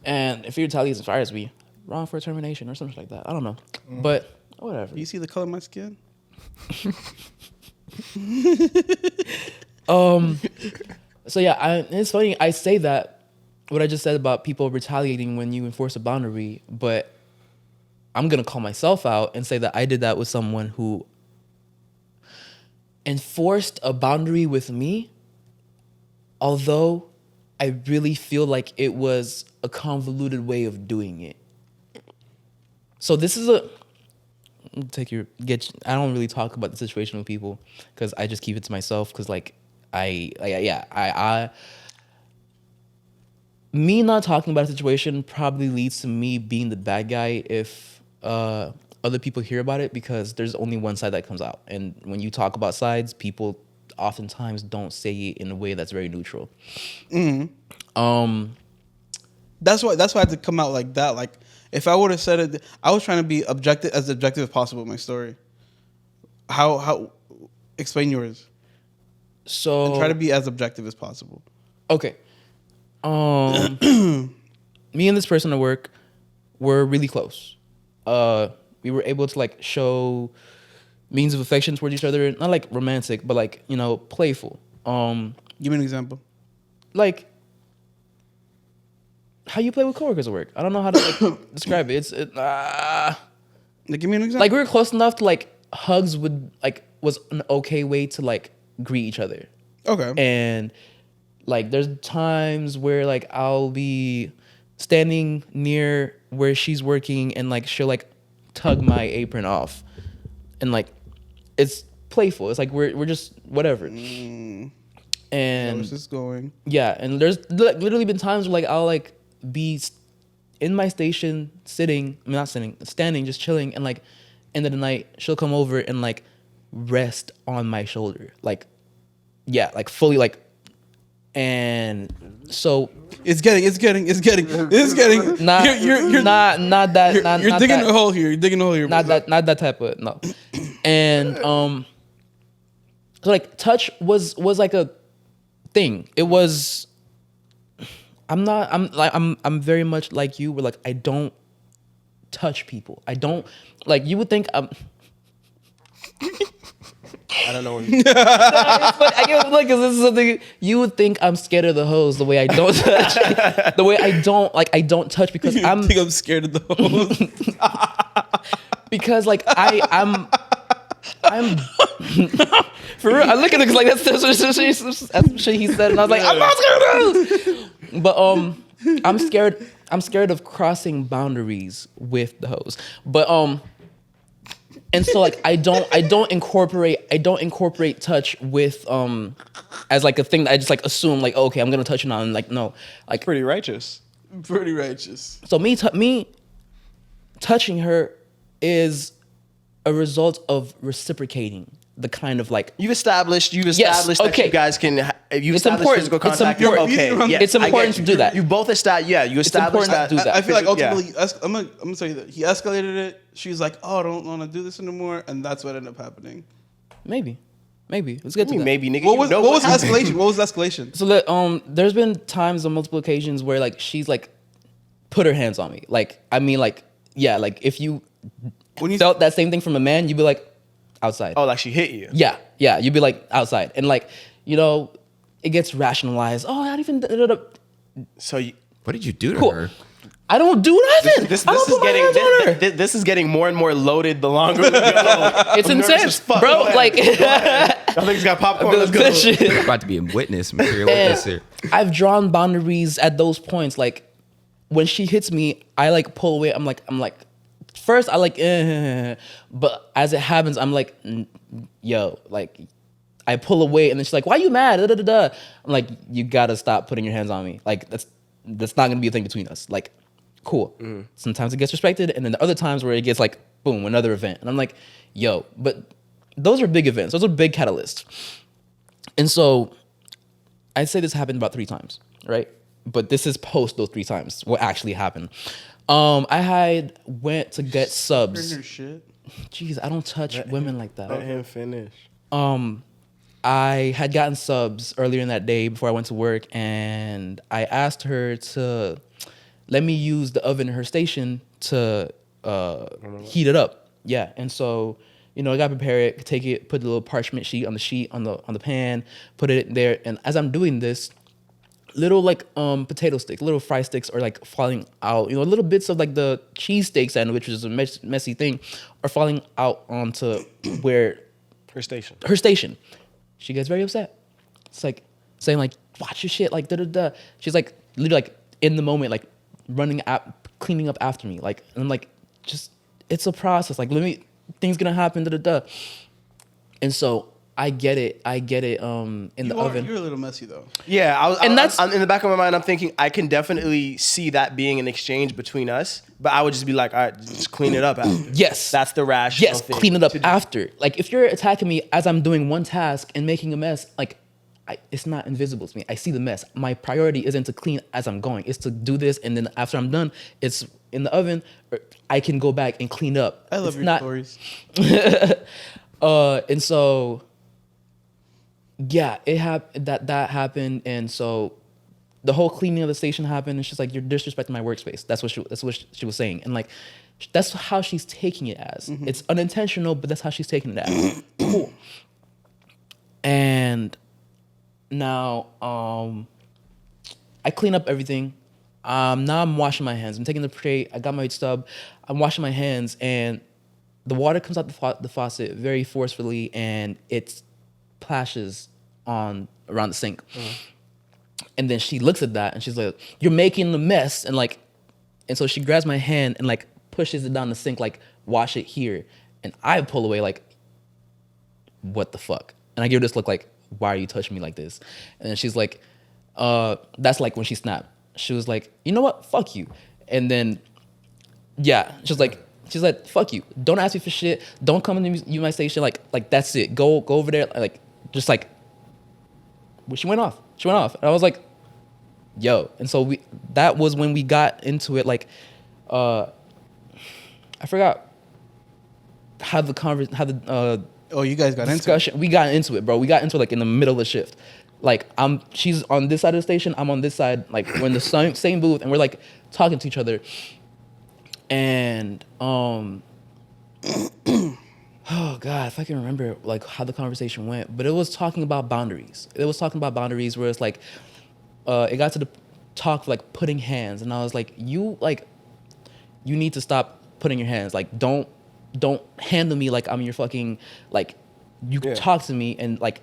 And if he retaliates and fires me, wrong for termination or something like that. I don't know, but whatever. You see the color of my skin? So yeah, it's funny. I say that what I just said about people retaliating when you enforce a boundary, but I'm gonna call myself out and say that I did that with someone who enforced a boundary with me, although I really feel like it was a convoluted way of doing it. So this is I don't really talk about the situation with people because I just keep it to myself because like me not talking about a situation probably leads to me being the bad guy if other people hear about it, because there's only one side that comes out, and when you talk about sides, people oftentimes don't say it in a way that's very neutral. That's why I had to come out like that. Like if I would have said it, I was trying to be objective as possible with my story. How explain yours? So And try to be as objective as possible. okay. Me and this person at work were really close. We were able to like show means of affection towards each other, not like romantic, but like, you know, playful. Give me an example. Like how you play with coworkers at work. I don't know how to like describe it. Like, give me an example. Like we were close enough to like hugs would like was an okay way to like greet each other. Okay. And like there's times where like I'll be standing near where she's working and like she'll like tug my apron off. And like it's playful. It's like we're just whatever. And Where's this going? yeah, and there's literally been times where like I'll like be in my station standing, just chilling, and like end of the night she'll come over and like rest on my shoulder, like yeah, like fully like, and so It's getting. not You're not that You're not digging that, a hole here. You're digging a hole here. not that type of no. And so like touch was like a thing. It was. I'm very much like you, where like I don't touch people. I don't like, you would think I'm I don't know. I get like, cause this is something you would think I'm scared of the hose the way I don't touch. The way I don't touch because I think I'm scared of the hose. because like I'm for real. I look at it 'cause like that's what he said, and I was like, I'm not scared of those. But I'm scared of crossing boundaries with the hose. But and so like I don't incorporate touch with as like a thing that I just like assume like, okay, I'm gonna touch it on, like no, like Pretty righteous. Pretty righteous. so me touching her is a result of reciprocating the kind of like You've established that okay. you guys can. You've It's established important. physical It's contact. important. Okay, yeah, It's I get important you. to do that. You both established. Yeah, you established important to that. do that. I feel like Yeah. ultimately, I'm gonna tell you that he escalated it. She's like, "Oh, I don't want to do this anymore," and that's what ended up happening. maybe let's get to that. Maybe, nigga. What you was know what was happened. escalation? What was escalation? So that there's been times on multiple occasions where like she's like put her hands on me. Like I mean like yeah, like if you When you felt that same thing from a man, you'd be like outside. Oh, like she hit you. Yeah, you'd be like outside. And like, you know, it gets rationalized. Oh, not even So you, What did you do to Cool. her? I don't do nothing. this I don't is put my hands on her. getting this is getting more and more loaded the longer we go. It's I'm nervous intense, as fuck. bro. Go ahead. Like I think he's got popcorn. Let's go. shit. I'm about to be a witness, material witness here. I've drawn boundaries at those points. Like when she hits me, I like pull away. I'm like first I like but as it happens, I'm like yo, like I pull away and then she's like, why you mad? Da, da, da, da. I'm like, you gotta stop putting your hands on me. Like that's not gonna be a thing between us. Like, cool. Sometimes it gets respected, and then the other times where it gets like, boom, another event. And I'm like, yo, but those are big events. Those are big catalysts. And so I'd say this happened about 3 times, right? But this is post those 3 times, what actually happened. I had went to get subs. Her shit. Jeez, I don't touch women like that. Let him finish. I had gotten subs earlier in that day before I went to work, and I asked her to let me use the oven in her station to heat it up. Yeah, and so you know I got to prepare it, take it, put the little parchment sheet on the pan, put it there, and as I'm doing this, little like potato sticks, little fry sticks are like falling out. You know, little bits of like the cheesesteak sandwich, which is a messy thing, are falling out onto where Her station. her station. She gets very upset. It's like saying like, watch your shit, like da da da. She's like literally like in the moment, like cleaning up after me. Like, and I'm like, just it's a process. Like, things gonna happen, da da da. And so I get it. In the oven. You're a little messy though. Yeah, And that's- I'm, in the back of my mind, I'm thinking I can definitely see that being an exchange between us, but I would just be like, all right, just clean it up after. Yes. That's the rational Yes, thing clean it up to do. after. Like if you're attacking me as I'm doing one task and making a mess, like it's not invisible to me. I see the mess. My priority isn't to clean as I'm going. It's to do this, and then after I'm done, it's in the oven. I can go back and clean up. I love It's your stories. And so, yeah, that happened, and so the whole cleaning of the station happened, and she's like, "You're disrespecting my workspace." That's what she was saying, and like, that's how she's taking it as. It's unintentional, but that's how she's taking it as. Cool. And now, I clean up everything. Now I'm washing my hands. I'm taking the tray. I got my stub. I'm washing my hands, and the water comes out the faucet very forcefully, and it splashes on around the sink. And then she looks at that, and she's like, "You're making a mess," and like, and so she grabs my hand and like pushes it down the sink, like, "Wash it here," and I pull away like, "What the fuck?" And I give her this look like, "Why are you touching me like this?" And then she's like, that's like when she snapped. She was like, "You know what? Fuck you." And then, yeah, she's like, "Fuck you. Don't ask me for shit. Don't come into my station. Like that's it. Go over there. Like, just like." Well, she went off. And I was like, "Yo." And so that was when we got into it. Like, I forgot how the Oh, you guys got discussion. We got into it, bro. We got into it like in the middle of the shift. Like she's on this side of the station. I'm on this side. Like we're in the same booth, and we're like talking to each other. And oh God, if I can remember like how the conversation went, but it was talking about boundaries. It was talking about boundaries where it's like, it got to the talk of, like, putting hands, and I was like, you need to stop putting your hands. Like, don't handle me like I'm your fucking, like, you talk to me, and like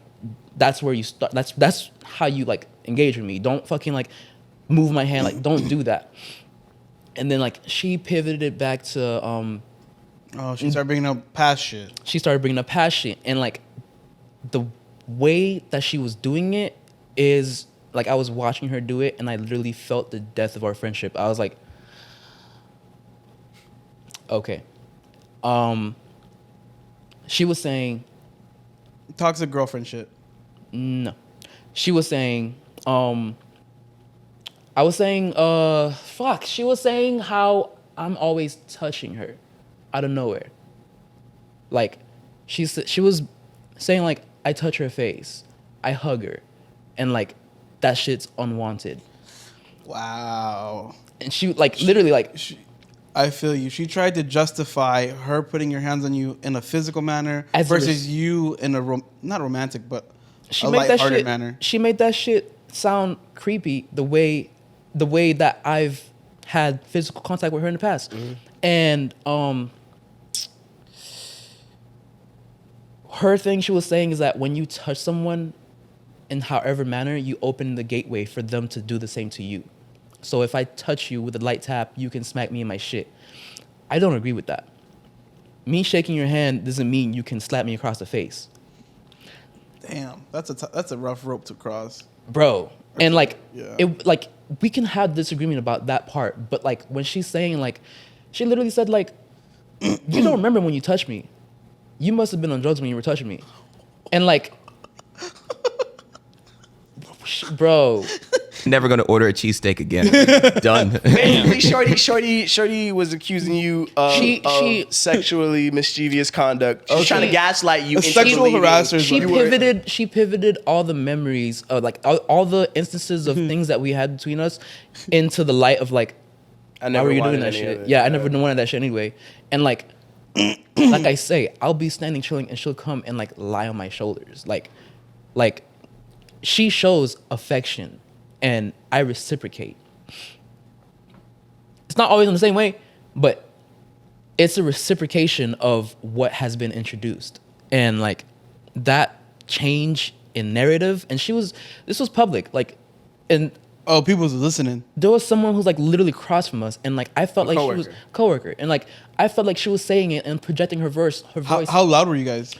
that's where you start. That's how you like engage with me. Don't fucking like move my hand. Like, don't do that. And then like she pivoted it back to she started bringing up past shit. She started bringing up past shit, and like the way that she was doing it is like I was watching her do it, and I literally felt the death of our friendship. I was like, okay. She was saying Toxic girlfriend shit. no. She was saying I was saying fuck. She was saying how I'm always touching her out of nowhere. Like she was saying like I touch her face, I hug her, and like that shit's unwanted. Wow. And she like literally like I feel you. She tried to justify her putting your hands on you in a physical manner As versus you in a not romantic but she a made that lighthearted shit, manner. She made that shit sound creepy the way that I've had physical contact with her in the past. And her thing she was saying is that when you touch someone in however manner, you open the gateway for them to do the same to you. So if I touch you with a light tap, you can smack me in my shit. I don't agree with that. Me shaking your hand doesn't mean you can slap me across the face. Damn, that's a rough rope to cross, bro. And like, yeah. it like we can have disagreement about that part, but like when she's saying like, she literally said like, you don't remember when you touched me. You must have been on drugs when you were touching me, and like, bro. Never gonna order a cheesesteak again. Done. Basically, Shorty was accusing you of sexually mischievous conduct. She's trying to gaslight you. Sexual harassers. She pivoted all the memories of like all the instances of things that we had between us into the light of like, I never why were you wanted doing that any shit? of it. Yeah, I never wanted that shit anyway. And like, like I say, I'll be standing chilling, and she'll come and like lie on my shoulders. Like, she shows affection. And I reciprocate. It's not always in the same way, but it's a reciprocation of what has been introduced. And like that change in narrative, and this was public, like, and people was listening. there was someone who's like literally across from us, and like I felt like she was coworker, and like I felt like she was saying it and projecting her voice. How loud were you guys?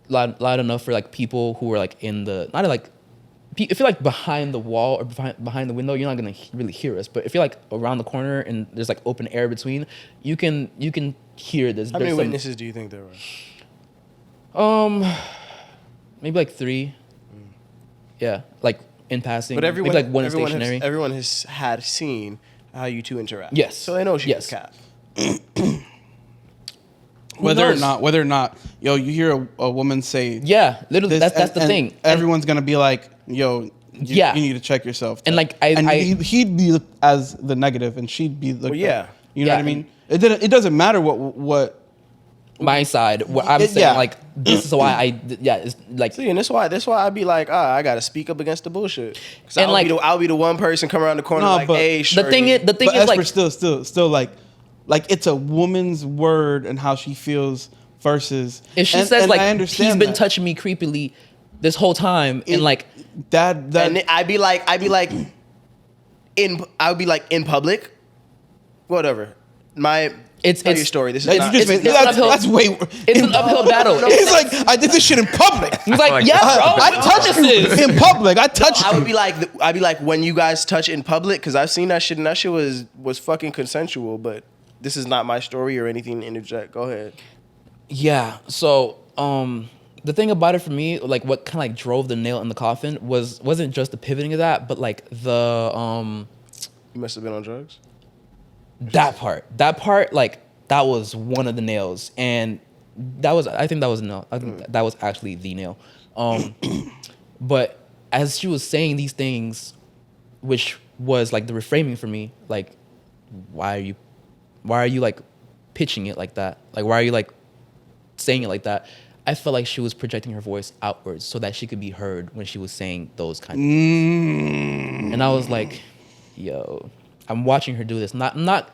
Loud enough for like people who were like in the, not like, if you're like behind the wall or behind the window, you're not gonna really hear us. But if you're like around the corner and there's like open air between, you can hear this. How many witnesses do you think there were? Maybe like 3. Yeah, like in passing. But everyone, maybe like one stationary. Everyone has had seen how you two interact. Yes. So they know she was cat. Whether or not, yo, you hear a woman say, yeah, literally, that's the thing. Everyone's gonna be like, yo, Yeah. you need to check yourself. And, like, he'd be as the negative, and she'd be the you know Yeah. what I mean. It doesn't matter what my side, what I'm saying, yeah. like, this is why it's like, See, and that's why I'd be like, I gotta speak up against the bullshit. Because And, like- I'll be the one person come around the corner No, like, but hey, the shorty. thing is but like, Esper still like it's a woman's word and how she feels versus if she and- says and like I understand he's been that. touching me creepily this whole time, and like, that and I'd be like, in public, whatever. Tell your story. This is that not. you just made, it's an uphill- that's way it's an uphill battle. He's like, I did this shit in public. He's like, like yeah, that. bro, I touched you in public. I touched I would you. I'd be like, when you guys touch in public, because I've seen that shit, and that shit was fucking consensual. But this is not my story or anything to interject. Go ahead. Yeah. So, the thing about it for me, like, what kind of like drove the nail in the coffin wasn't just the pivoting of that, but like the You must have been on drugs. that part, like, that was one of the nails, and I think that was actually the nail. But as she was saying these things, which was like the reframing for me, like, why are you like pitching it like that? Like, why are you like saying it like that? I felt like she was projecting her voice outwards so that she could be heard when she was saying those kind of things. And I was like, yo, I'm watching her do this. I'm not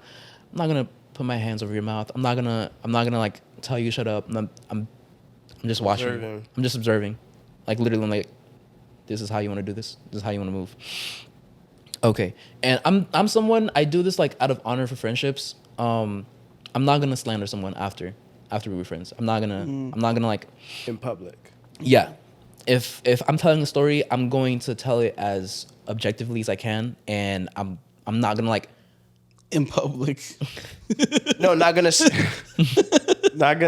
gonna put my hands over your mouth. I'm not gonna like tell you to shut up. I'm just watching. Observing. I'm just observing. Like, literally, I'm like, this is how you want to do this. This is how you want to move. Okay. And I'm someone, I do this like out of honor for friendships. I'm not gonna slander someone after we were friends. I'm not gonna like, In public. yeah. If I'm telling a story, I'm going to tell it as objectively as I can, and I'm not gonna like, In public. No, not gonna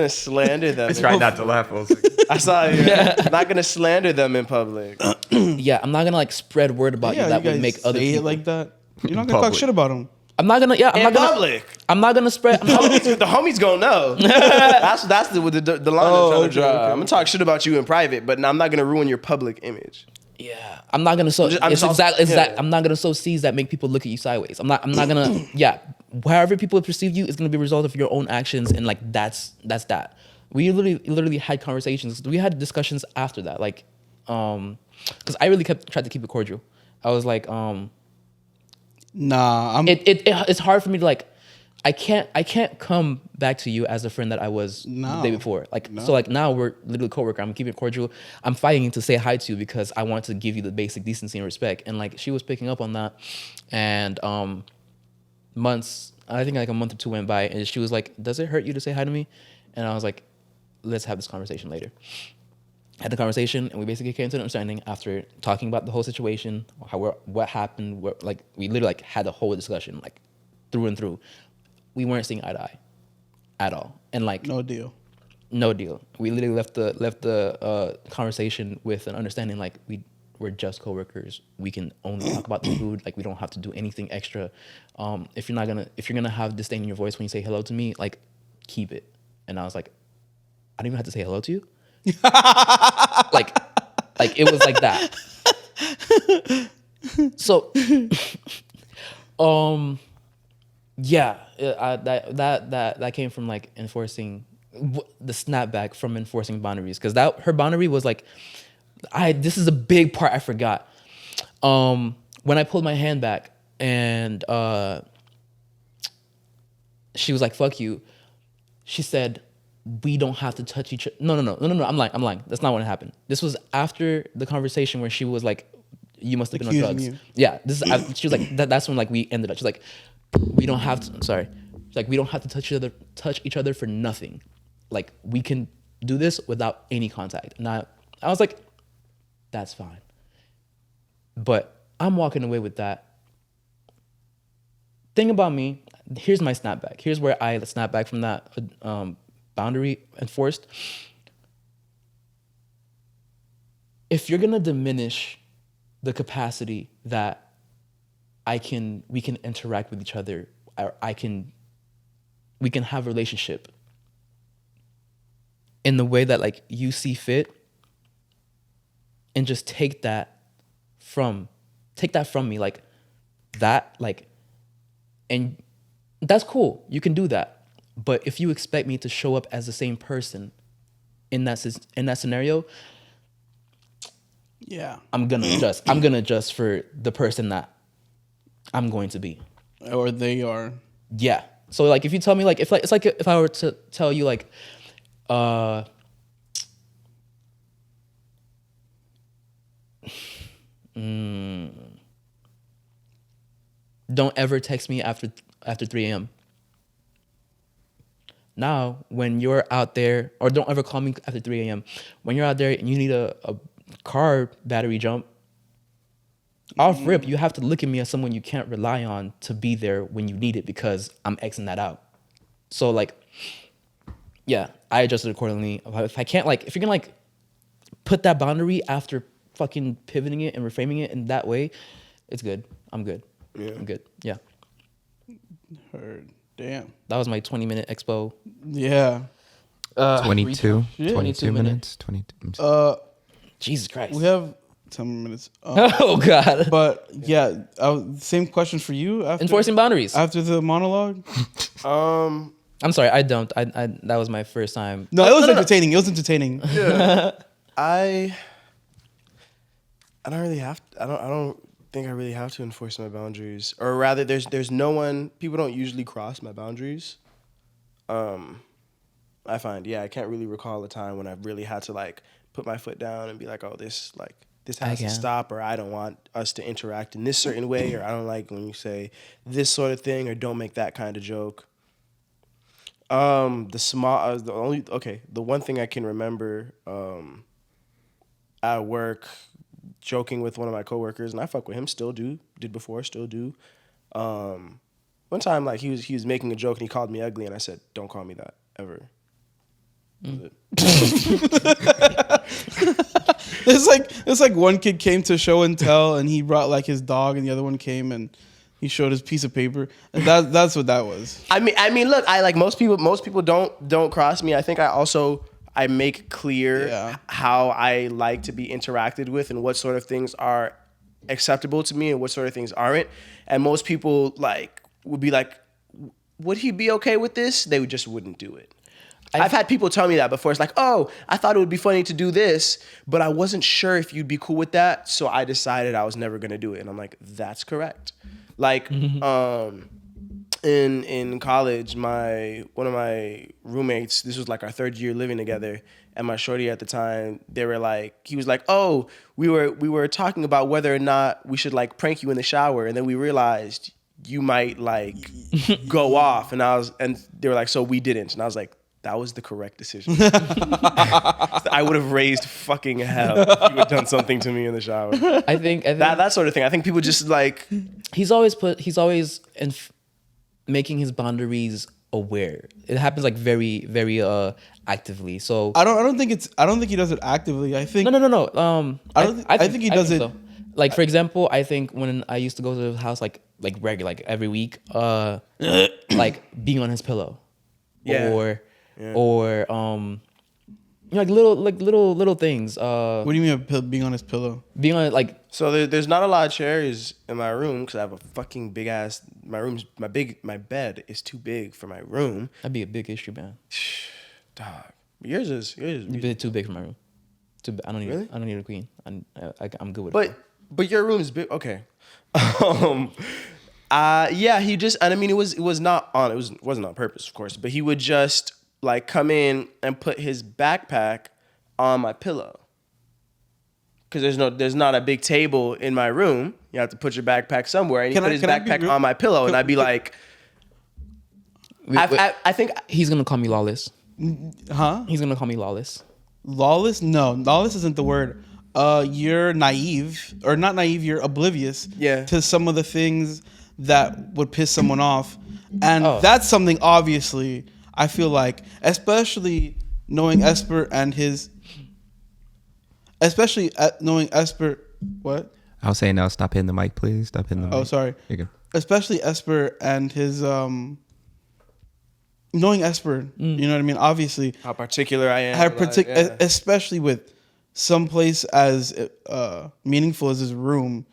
slander them. I tried not to laugh. I was like, I saw you. Not gonna slander them in public. yeah, I'm not gonna like spread word about you that you would guys make other say people it like that. You're not gonna talk public. shit about them. I'm not gonna In public. I'm not gonna spread. The homies gonna know. That's the line I'm trying to draw. okay, I'm gonna talk shit about you in private, but I'm not gonna ruin your public image. Yeah, I'm not gonna sow. I'm just- yeah. I'm not gonna sow seeds that make people look at you sideways. I'm not gonna. Yeah, however people perceive you is gonna be a result of your own actions, and like that's that. We literally had conversations. We had discussions after that, like, because I really tried to keep it cordial. I was like, Nah, it's hard for me to like. I can't come back to you as a friend that I was the day before. Like, so like now we're literally coworker. I'm keeping it cordial. I'm fighting to say hi to you because I want to give you the basic decency and respect. And like, she was picking up on that, and months, I think like a month or two went by, and she was like, "Does it hurt you to say hi to me?" And I was like, "Let's have this conversation later." Had the conversation, and we basically came to an understanding after talking about the whole situation, what happened. Like, we literally like had a whole discussion, like, through and through. We weren't seeing eye to eye at all, and like, no deal. We literally left the conversation with an understanding, like, we're just coworkers. We can only talk about the food. Like, we don't have to do anything extra. If you're gonna have disdain in your voice when you say hello to me, like, keep it. And I was like, I don't even have to say hello to you. like it was like that. So, yeah, that came from like enforcing the snapback from enforcing boundaries, because that her boundary was like, this is a big part I forgot. When I pulled my hand back and she was like, "Fuck you," she said, "We don't have to touch each other." No. I'm lying. That's not what happened. This was after the conversation where she was like, "You must have been on Accusing drugs." you. Yeah, this is. She was like, that's when like we ended up. She's like, "We don't have to." Sorry, she's like, "We don't have to touch each other for nothing. Like, we can do this without any contact." And I was like, "That's fine." But I'm walking away with that. Thing about me, here's my snapback. Here's where I snap back from that boundary enforced. If you're gonna diminish the capacity that we can interact with each other, or we can have a relationship in the way that like you see fit, and just take that take that from me, like that, like, and that's cool. You can do that. But if you expect me to show up as the same person in that scenario, Yeah. I'm gonna adjust. I'm gonna adjust for the person that I'm going to be. Or they are. Yeah. So like if you tell me like it's like if I were to tell you like don't ever text me after 3 a.m. Now, when you're out there, or don't ever call me after 3 a.m. When you're out there and you need a car battery jump, off rip, you have to look at me as someone you can't rely on to be there when you need it because I'm Xing that out. So like, yeah, I adjusted accordingly. If I can't like, if you're gonna like put that boundary after fucking pivoting it and reframing it in that way, it's good. I'm good. Yeah. I'm good. Yeah. Heard. Damn. That was my 20-minute expo. Yeah. 22 22 22 minutes 22 Jesus Christ. We have 10 minutes. Oh God. But yeah, same question for you. After, Enforcing boundaries. after the monologue. I'm sorry, I dumped. I that was my first time. No, it was entertaining. It was entertaining. Yeah. I don't really have. I don't think I really have to enforce my boundaries, or rather, there's no one. People don't usually cross my boundaries. I find, I can't really recall a time when I've really had to like put my foot down and be like, oh, this has to stop, or I don't want us to interact in this certain way, or I don't like when you say this sort of thing, or don't make that kind of joke. The one thing I can remember at work, joking with one of my coworkers, and I fuck with him, still do, did before, still do. One time, like he was making a joke and he called me ugly, and I said, "Don't call me that ever." It's like one kid came to show and tell, and he brought like his dog, and the other one came and he showed his piece of paper, and that's what that was. I mean, look, I like most people don't cross me. I think I make clear how I like to be interacted with and what sort of things are acceptable to me and what sort of things aren't. And most people like would be like, would he be okay with this? They just wouldn't do it. I've had people tell me that before. It's like, oh, I thought it would be funny to do this, but I wasn't sure if you'd be cool with that, so I decided I was never gonna do it. And I'm like, that's correct. Like, in college, one of my roommates, this was like our third year living together, and my shorty at the time, he was like, oh, we were talking about whether or not we should like prank you in the shower, and then we realized you might like go off, and they were like, so we didn't, and I was like, that was the correct decision. I would have raised fucking hell if you had done something to me in the shower. I think that sort of thing. I think people just like, he's always making his boundaries aware. It happens like very, very actively. So I don't think he does it actively. I think no. I think he does it. So. Like for example, I think when I used to go to his house like regular, like every week, like being on his pillow, or like little things. What do you mean being on his pillow? Being on like. So there's not a lot of chairs in my room because I have a fucking big ass. My bed is too big for my room. That'd be a big issue, man. Dog, yours is a bit too big for my room. Too big. I don't need a queen. I'm good with it. But your room is big. Okay. He just, and I mean it wasn't on purpose, of course, but he would just like come in and put his backpack on my pillow. Cause there's not a big table in my room. You have to put your backpack somewhere, and he put his backpack on my pillow, and I'd be like, I think he's gonna call me lawless. Huh? He's gonna call me lawless. Lawless? No, lawless isn't the word. You're naive, or not naive. You're oblivious to some of the things that would piss someone off, and that's something obviously I feel like, especially knowing Esper and his. Especially knowing Esper, what? I was saying, no, stop hitting the mic, please. Stop hitting the mic. Oh, sorry. You're good. Especially Esper and his, knowing Esper, you know what I mean? Obviously. How particular I am. Especially with someplace as meaningful as his room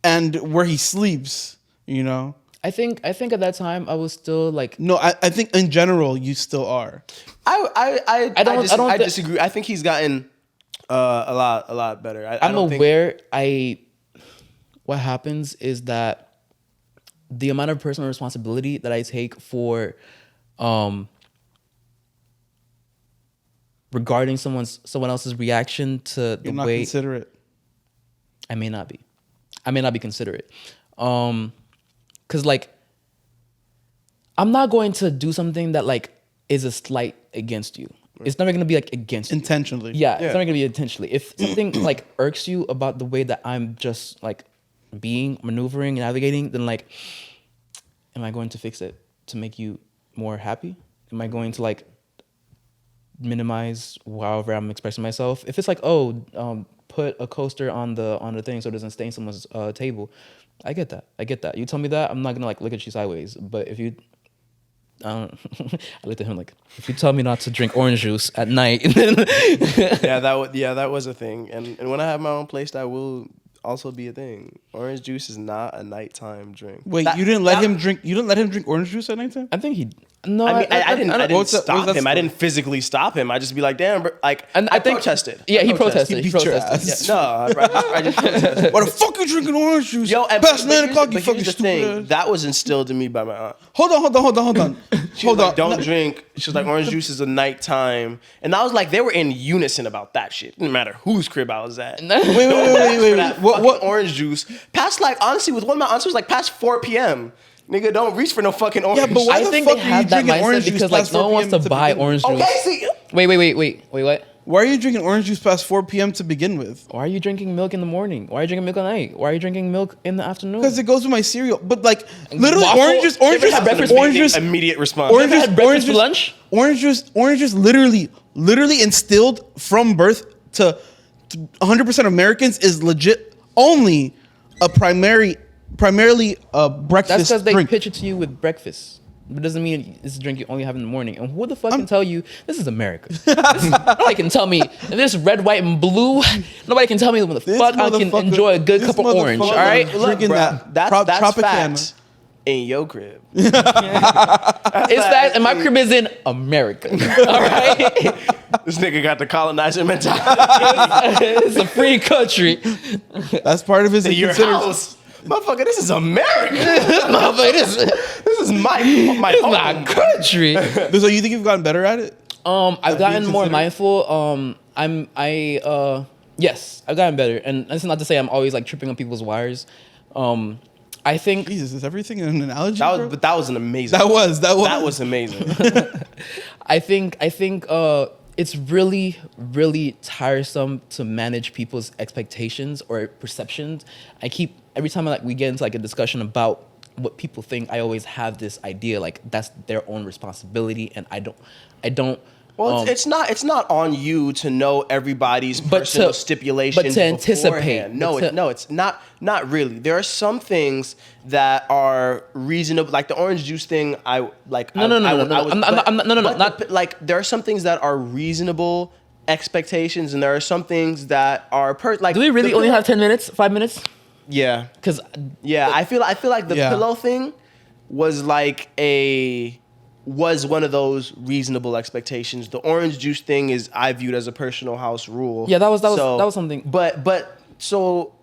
and where he sleeps, you know. I think at that time I was still like, No, I think in general you still are. I disagree. I think he's gotten a lot better. I'm aware. What happens is that the amount of personal responsibility that I take for regarding someone else's reaction to the You're not way considerate. I may not be considerate. Cause like I'm not going to do something that like is a slight against you. It's never gonna be like against you. Intentionally. Yeah, it's never gonna be intentionally. If something like irks you about the way that I'm just like maneuvering, navigating, then like, am I going to fix it to make you more happy? Am I going to like minimize however I'm expressing myself? If it's like, put a coaster on the thing so it doesn't stain someone's table, I get that. You tell me that, I'm not gonna like look at you sideways. But if you, I looked at him like, if you tell me not to drink orange juice at night, that was a thing. And when I have my own place, that will also be a thing. Orange juice is not a nighttime drink. Wait, you didn't let him drink? You didn't let him drink orange juice at nighttime? I think he. No, I didn't stop him. story? I didn't physically stop him. I just be like, damn, bro. Like, And I protested. Yeah, he protested. He He beat your protested. ass. Yeah. No, I just protested. Why the fuck you drinking orange juice? Yo, and past 9 o'clock, you but fucking here's the stupid thing. ass. That was instilled in me by my aunt. Hold on. She Hold was like, on. don't No. drink. She was like, orange juice is a nighttime. And I was like, they were in unison about that shit. It didn't matter whose crib I was at. Wait. That What? fucking orange juice. Past like, honestly, with one of my aunts, it was like past 4 p.m. Nigga, don't reach for no fucking orange. Yeah, but why I the think fuck they are you have that drinking orange mindset juice because like past no 4 one wants p.m. to buy begin with? orange juice. Okay, see. Wait, what? Why are you drinking orange juice past 4 p.m. to begin with? Why are you drinking milk in the morning? Why are you drinking milk at night? Why are you drinking milk in the afternoon? Because it goes with my cereal. But like, literally, Waffle? orange juice, Immediate response. orange juice, had breakfast orange for juice, lunch? orange juice, literally instilled from birth to 100% Americans is legit only a primarily a breakfast That's because they drink. pitch it to you with breakfast. But it doesn't mean it's a drink you only have in the morning. And who the fuck can tell you this is America? Nobody can tell me this red, white, and blue. Nobody can tell me when the This fuck I can motherfucker- enjoy a good this cup of orange. All motherfucker- right, Look, drinking that that's Tropicana. facts in your crib. it's fact, and my crib is in America. All right, This nigga got the colonizer mentality. it's a free country. That's part of his In your inconsiderate- house. Motherfucker, this is America. Motherfucker, This is my it's home. not country. So you think you've gotten better at it? I've gotten being more considerate? mindful. Yes, I've gotten better, and that's not to say I'm always like tripping on people's wires. I think Jesus, is everything an analogy? That bro? was, but that was an amazing. that was That was amazing. I think it's really, really tiresome to manage people's expectations or perceptions. Every time we get into like a discussion about what people think, I always have this idea like that's their own responsibility, and I don't. Well, it's not on you to know everybody's personal stipulations, but to anticipate. beforehand. No, it's not really. There are some things that are reasonable, like the orange juice thing. There are some things that are reasonable expectations, and there are some things that are like. Do we really only have 10 minutes, 5 minutes? Yeah, Because I feel like the pillow thing was was one of those reasonable expectations. The orange juice thing is I viewed as a personal house rule. Yeah, that was something. But so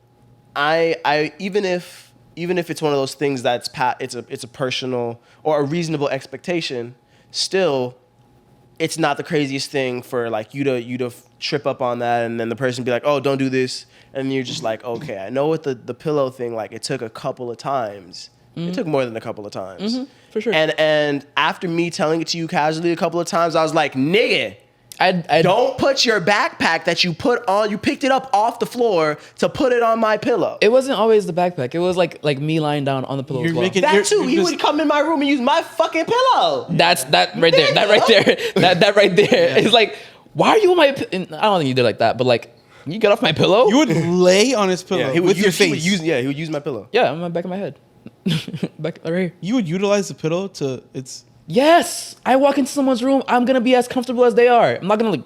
I even if it's one of those things that's it's a personal or a reasonable expectation, still it's not the craziest thing for like you to trip up on that, and then the person be like, oh, don't do this, and you're just like, okay, I know with the pillow thing, like it took a couple of times. It took more than a couple of times. For sure. And after me telling it to you casually a couple of times, I was like, nigga, I don't put your backpack that you picked it up off the floor to put it on my pillow. It wasn't always the backpack. It was like me lying down on the pillow You're as well. making- That too. you're He just- would come in my room and use my fucking pillow. That right there. That right there. That right there. It's like, why are you on my? I don't think you did like that, but like, you get off my pillow. You would lay on his pillow he would with your use, he would face. use, he would use my pillow. Yeah, on my back of my head. Back right here. You would utilize the pillow to its. Yes, I walk into someone's room. I'm gonna be as comfortable as they are. I'm not gonna like.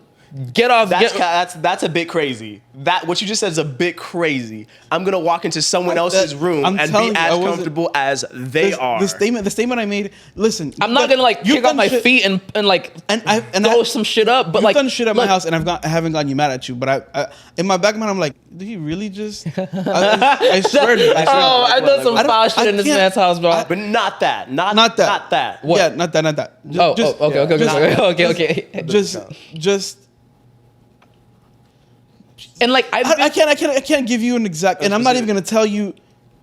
Get off. That's a bit crazy. That what you just said is a bit crazy. I'm gonna walk into someone else's room I'm and telling be you, I as wasn't- comfortable as they are. The statement I made. Listen, I'm not gonna like you've kick off done my shit- feet and and throw some shit up. But you've like, done shit at my look, house, and I haven't gotten you mad at you. But I in my back of my mind, I'm like, did he really just? I swear to you. I swear. Oh, I done some I don't- foul shit I in this can't- man's house, bro. But not that. Not Not that. Not that. What? Yeah, not that. Not that. Okay. Just. And like, I can't give you an exact, and I'm not even gonna tell you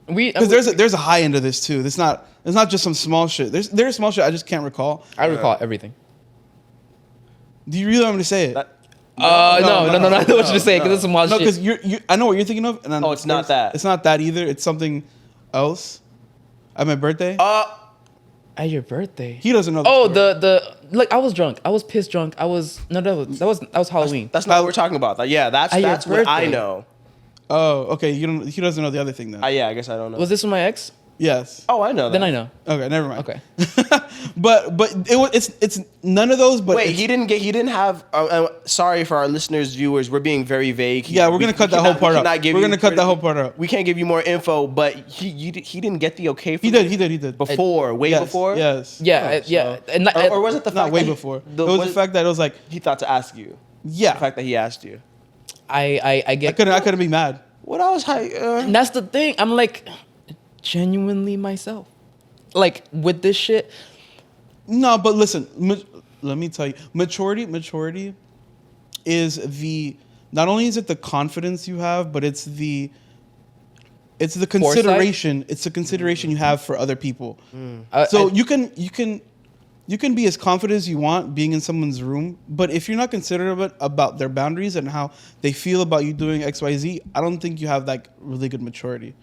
because there's a high end of this too. It's not just some small shit. There's small shit I just can't recall. I recall everything. Do you really want me to say it? No. I know what you're saying because it's some wild No, shit. because I know what you're thinking of. And Oh, it's not that. It's not that either. It's something else. At my birthday. At your birthday. He doesn't know. Oh, story. the like I was drunk. I was pissed drunk. That was Halloween. That's not what we're talking about. That's At your what I birthday. know. Oh, okay. He doesn't know the other thing then. Yeah, I guess I don't know. Was this with my ex? Yes. Oh, I know that. Then I know. Okay, never mind. Okay. but it's none of those. But Wait, it's- he didn't have. Sorry for our listeners, viewers. We're being very vague. Yeah, we're gonna cut that whole part out. We're gonna cut that whole part out. We can't give you more info, but he didn't get the okay. From He did. before, way Yes, before. Yes. Yeah, yeah. And Or was it the Not fact way that before. It was the fact that it was like, he thought to ask you? yeah, The fact that he asked you. I I get. couldn't be mad. What I was high. And that's the thing. I'm like genuinely myself. Like with this shit. No, but listen, let me tell you, maturity is not only is it the confidence you have, but it's the consideration. It's the consideration you have for other people. So you can be as confident as you want being in someone's room, but if you're not considerate about their boundaries and how they feel about you doing XYZ, I don't think you have like really good maturity.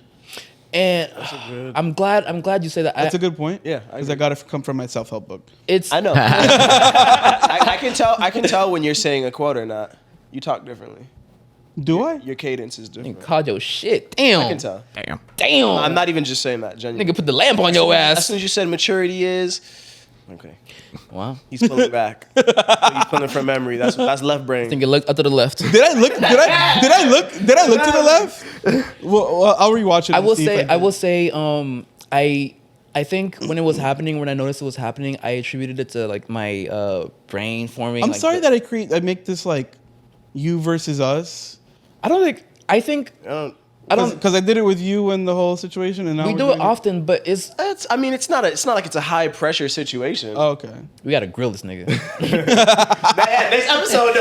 And I'm glad you say that. That's a good point. Yeah, I because I got to come from my self-help book. It's I know. I can tell when you're saying a quote or not. You talk differently. Do I? Your cadence is different. called your shit. Damn. I can tell. Damn. I'm not even just saying that. Genuinely. Nigga put the lamp on your As ass. soon as you said maturity is, okay, Wow. he's pulling back. He's pulling from memory. That's left brain. I think it looked up to the left. Did I look? Did I look to the left? Well, I'll rewatch it. I and will see if say, I did. will say, I think when it was happening, when I noticed it was happening, I attributed it to like my brain forming. I'm like, sorry that I make this like you versus us. I think I don't. Because I did it with you and the whole situation, and now We we're do doing it often, but it's It's not like it's a high pressure situation. Oh, okay. we gotta grill this nigga. Man, next episode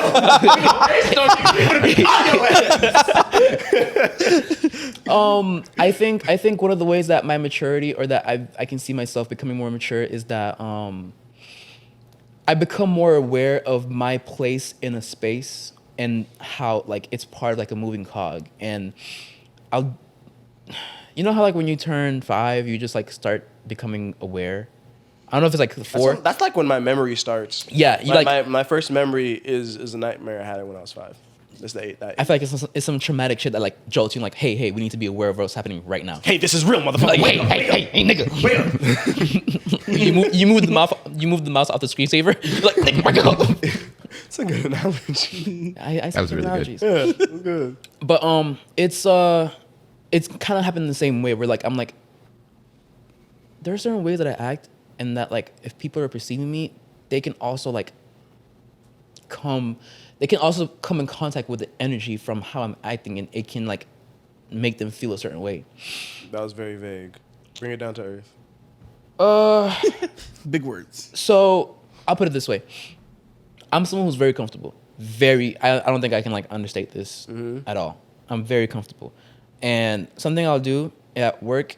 I think one of the ways that my maturity or that I can see myself becoming more mature is that I become more aware of my place in a space and how like it's part of like a moving cog. And you know how like when you turn 5 you just like start becoming aware. I don't know if it's like 4. That's like when my memory starts. Yeah, you like. my first memory is a nightmare I had when I was 5. That's the 8. I feel like it's some traumatic shit that like jolts you like, hey, we need to be aware of what's happening right now. Hey, this is real, motherfucker. Like, Wait, hey, nigga. you move the mouse off the screensaver. You're like, nigga, wake up. It's a good analogy. I That was really analogies. good. Yeah, good. But it's kind of happened the same way where like I'm like, there are certain ways that I act, and that like if people are perceiving me, they can also like come in contact with the energy from how I'm acting, and it can like make them feel a certain way. That was very vague. Bring it down to earth. Big words. So I'll put it this way: I'm someone who's very comfortable. I don't think I can like understate this at all. I'm very comfortable, and something I'll do at work,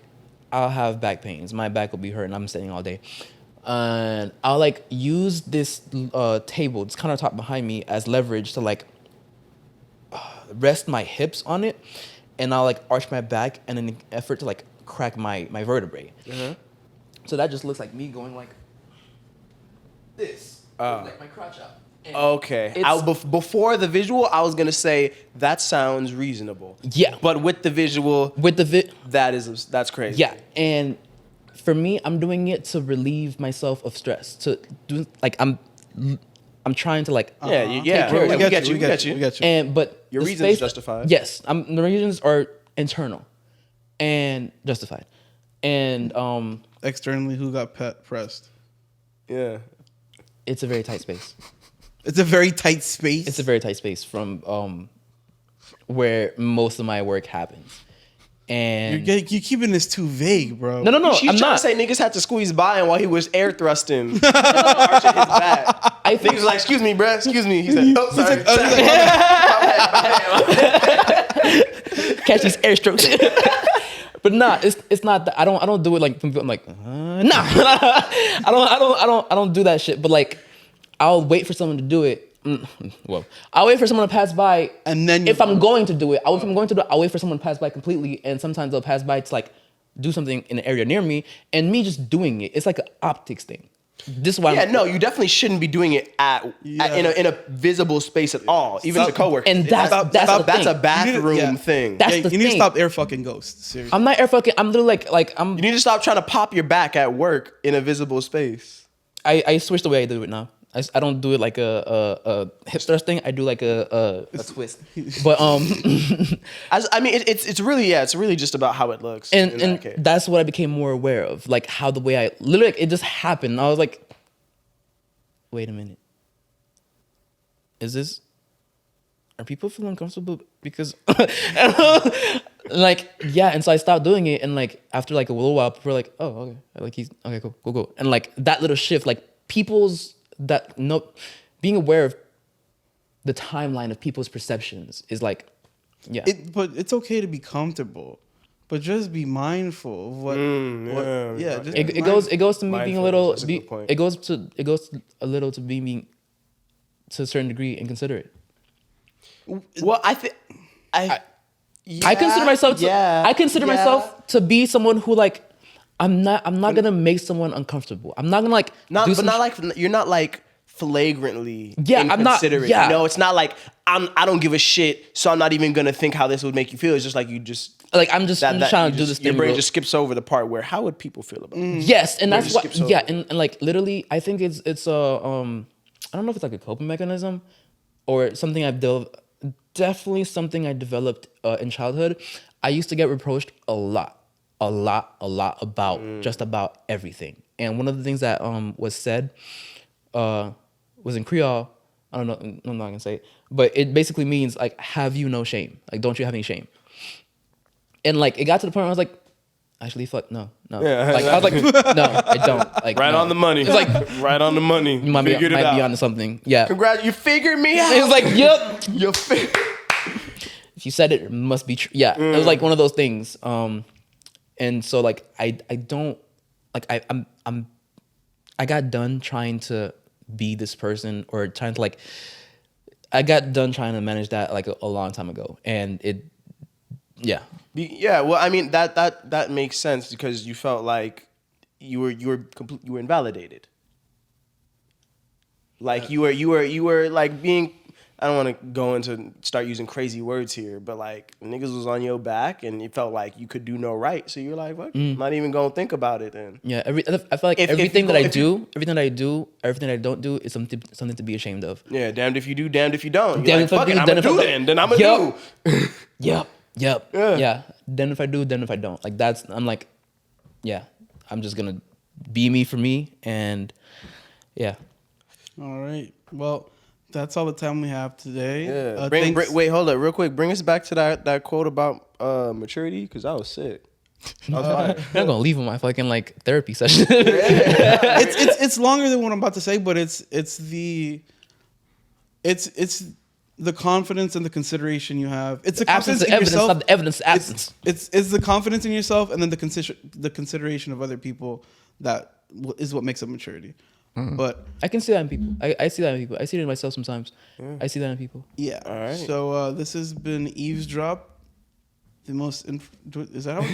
I'll have back pains. My back will be hurting. I'm sitting all day, and I'll like use this table, this countertop behind me, as leverage to like rest my hips on it, and I'll like arch my back in an effort to like crack my vertebrae. So that just looks like me going like this, like my crotch out. And Okay. it's- Before the visual, I was gonna say that sounds reasonable. Yeah. But with the visual, with the that's crazy. yeah, and for me, I'm doing it to relieve myself of stress. To do like I'm trying to like yeah. care of We everything. get you. We get you. We get you. And but Your the reasons space- justified. Yes, the reasons are internal and justified, and Externally, who got pressed? Yeah. it's a very tight space. It's a very tight space. It's a very tight space from where most of my work happens. And You're keeping this too vague, bro. no, She's I'm trying not. to say niggas had to squeeze by him while he was air thrusting, arching his back. I think Niggas was like, "Excuse me, bruh. Excuse me." He said, "Oh, sorry." catch these air strokes. But nah, it's not that I don't do it like from I'm like nah. I don't do that shit. But like I'll wait for someone to do it. Well, I'll wait for someone to pass by, And then if I'm going to do it, if I'm going to do it, I'll wait for someone to pass by completely. And sometimes they'll pass by to like do something in an area near me, and me just doing it. It's like an optics thing. This is why. Yeah, no, you definitely shouldn't be doing it in a visible space at all, even Stop. to coworkers. And that's the that's a thing. bathroom thing. That's Yeah, the you need to thing. stop air fucking ghosts. Seriously. I'm not air fucking. I'm literally like I'm. You need to stop trying to pop your back at work in a visible space. I switched the way I do it now. I don't do it like a hip thrust thing. I do like a twist. But I mean, it's really just about how it looks. in that and case. that's what I became more aware of, like how the way I literally like, it just happened. I was like, wait a minute, are people feeling comfortable because like yeah, and so I stopped doing it, and like after like a little while, people were like, oh okay, like he's okay, cool, and like that little shift, like being aware of the timeline of people's perceptions is like, yeah. But it's okay to be comfortable, but just be mindful of what. Just It be goes to me being a little. Mindfulness, that's a good point. It goes a little to being to a certain degree inconsiderate. Well, I consider myself. I consider yeah. myself to be someone who like. I'm not gonna make someone uncomfortable. I'm not gonna like. You're not like flagrantly Yeah, I'm not- inconsiderate. yeah. No, it's not like I don't give a shit, so I'm not even gonna think how this would make you feel. It's just like you just like I'm just trying to do this thing. Your brain real- just skips over the part where how would people feel about it? Yes, and that's just what. skips over. Yeah, and like literally, I think it's I don't know if it's like a coping mechanism, or something definitely something I developed in childhood. I used to get reproached a lot about just about everything, and one of the things that was said was in Creole. I don't know. I'm not gonna say it, but it basically means like, have you no shame? Like, don't you have any shame? And like, it got to the point where I was like, actually, fuck, no. Yeah. Like, I was like, no, I don't. Like, Right no. on the money. It's like, right on the money. you might be onto something. Yeah. Congrats, you figured me out. It was like, yep. you figured. If you said it, it must be true. Yeah. It was like one of those things. And so like, I don't, like, I got done trying to be this person, or trying to like, I got done trying to manage that like a long time ago. And it, yeah. Yeah, well, I mean that makes sense because you felt like you were invalidated. Like you were like being. I don't want to go into start using crazy words here, but like niggas was on your back and you felt like you could do no right, so you're like, fuck, I'm not even gonna think about it then. Yeah, I feel like everything that I do, everything that I don't do is something to be ashamed of. Yeah, damned if you do, damned if you don't. Damned You're if like, I fuck do, it, I'm damned gonna if I do don't. then I'm gonna do. Yep. Yeah. Yeah. Then if I do, then if I don't. Like I'm like, yeah, I'm just gonna be me for me, and yeah. All right. Well, that's all the time we have today. Yeah. Thanks. Wait, hold up, real quick. Bring us back to that quote about maturity, because I was sick. I was fine. I'm not gonna leave him my fucking like therapy session. It's longer than what I'm about to say, but it's the confidence and the consideration you have. It's the Absence confidence of in evidence, yourself. not the evidence. Absence. It's the confidence in yourself, and then the consideration of other people that is what makes up maturity. But I can see that in people. I see that in people. I see it in myself sometimes. I see that in people. yeah. All right. So this has been Eavesdrop. The most is that how?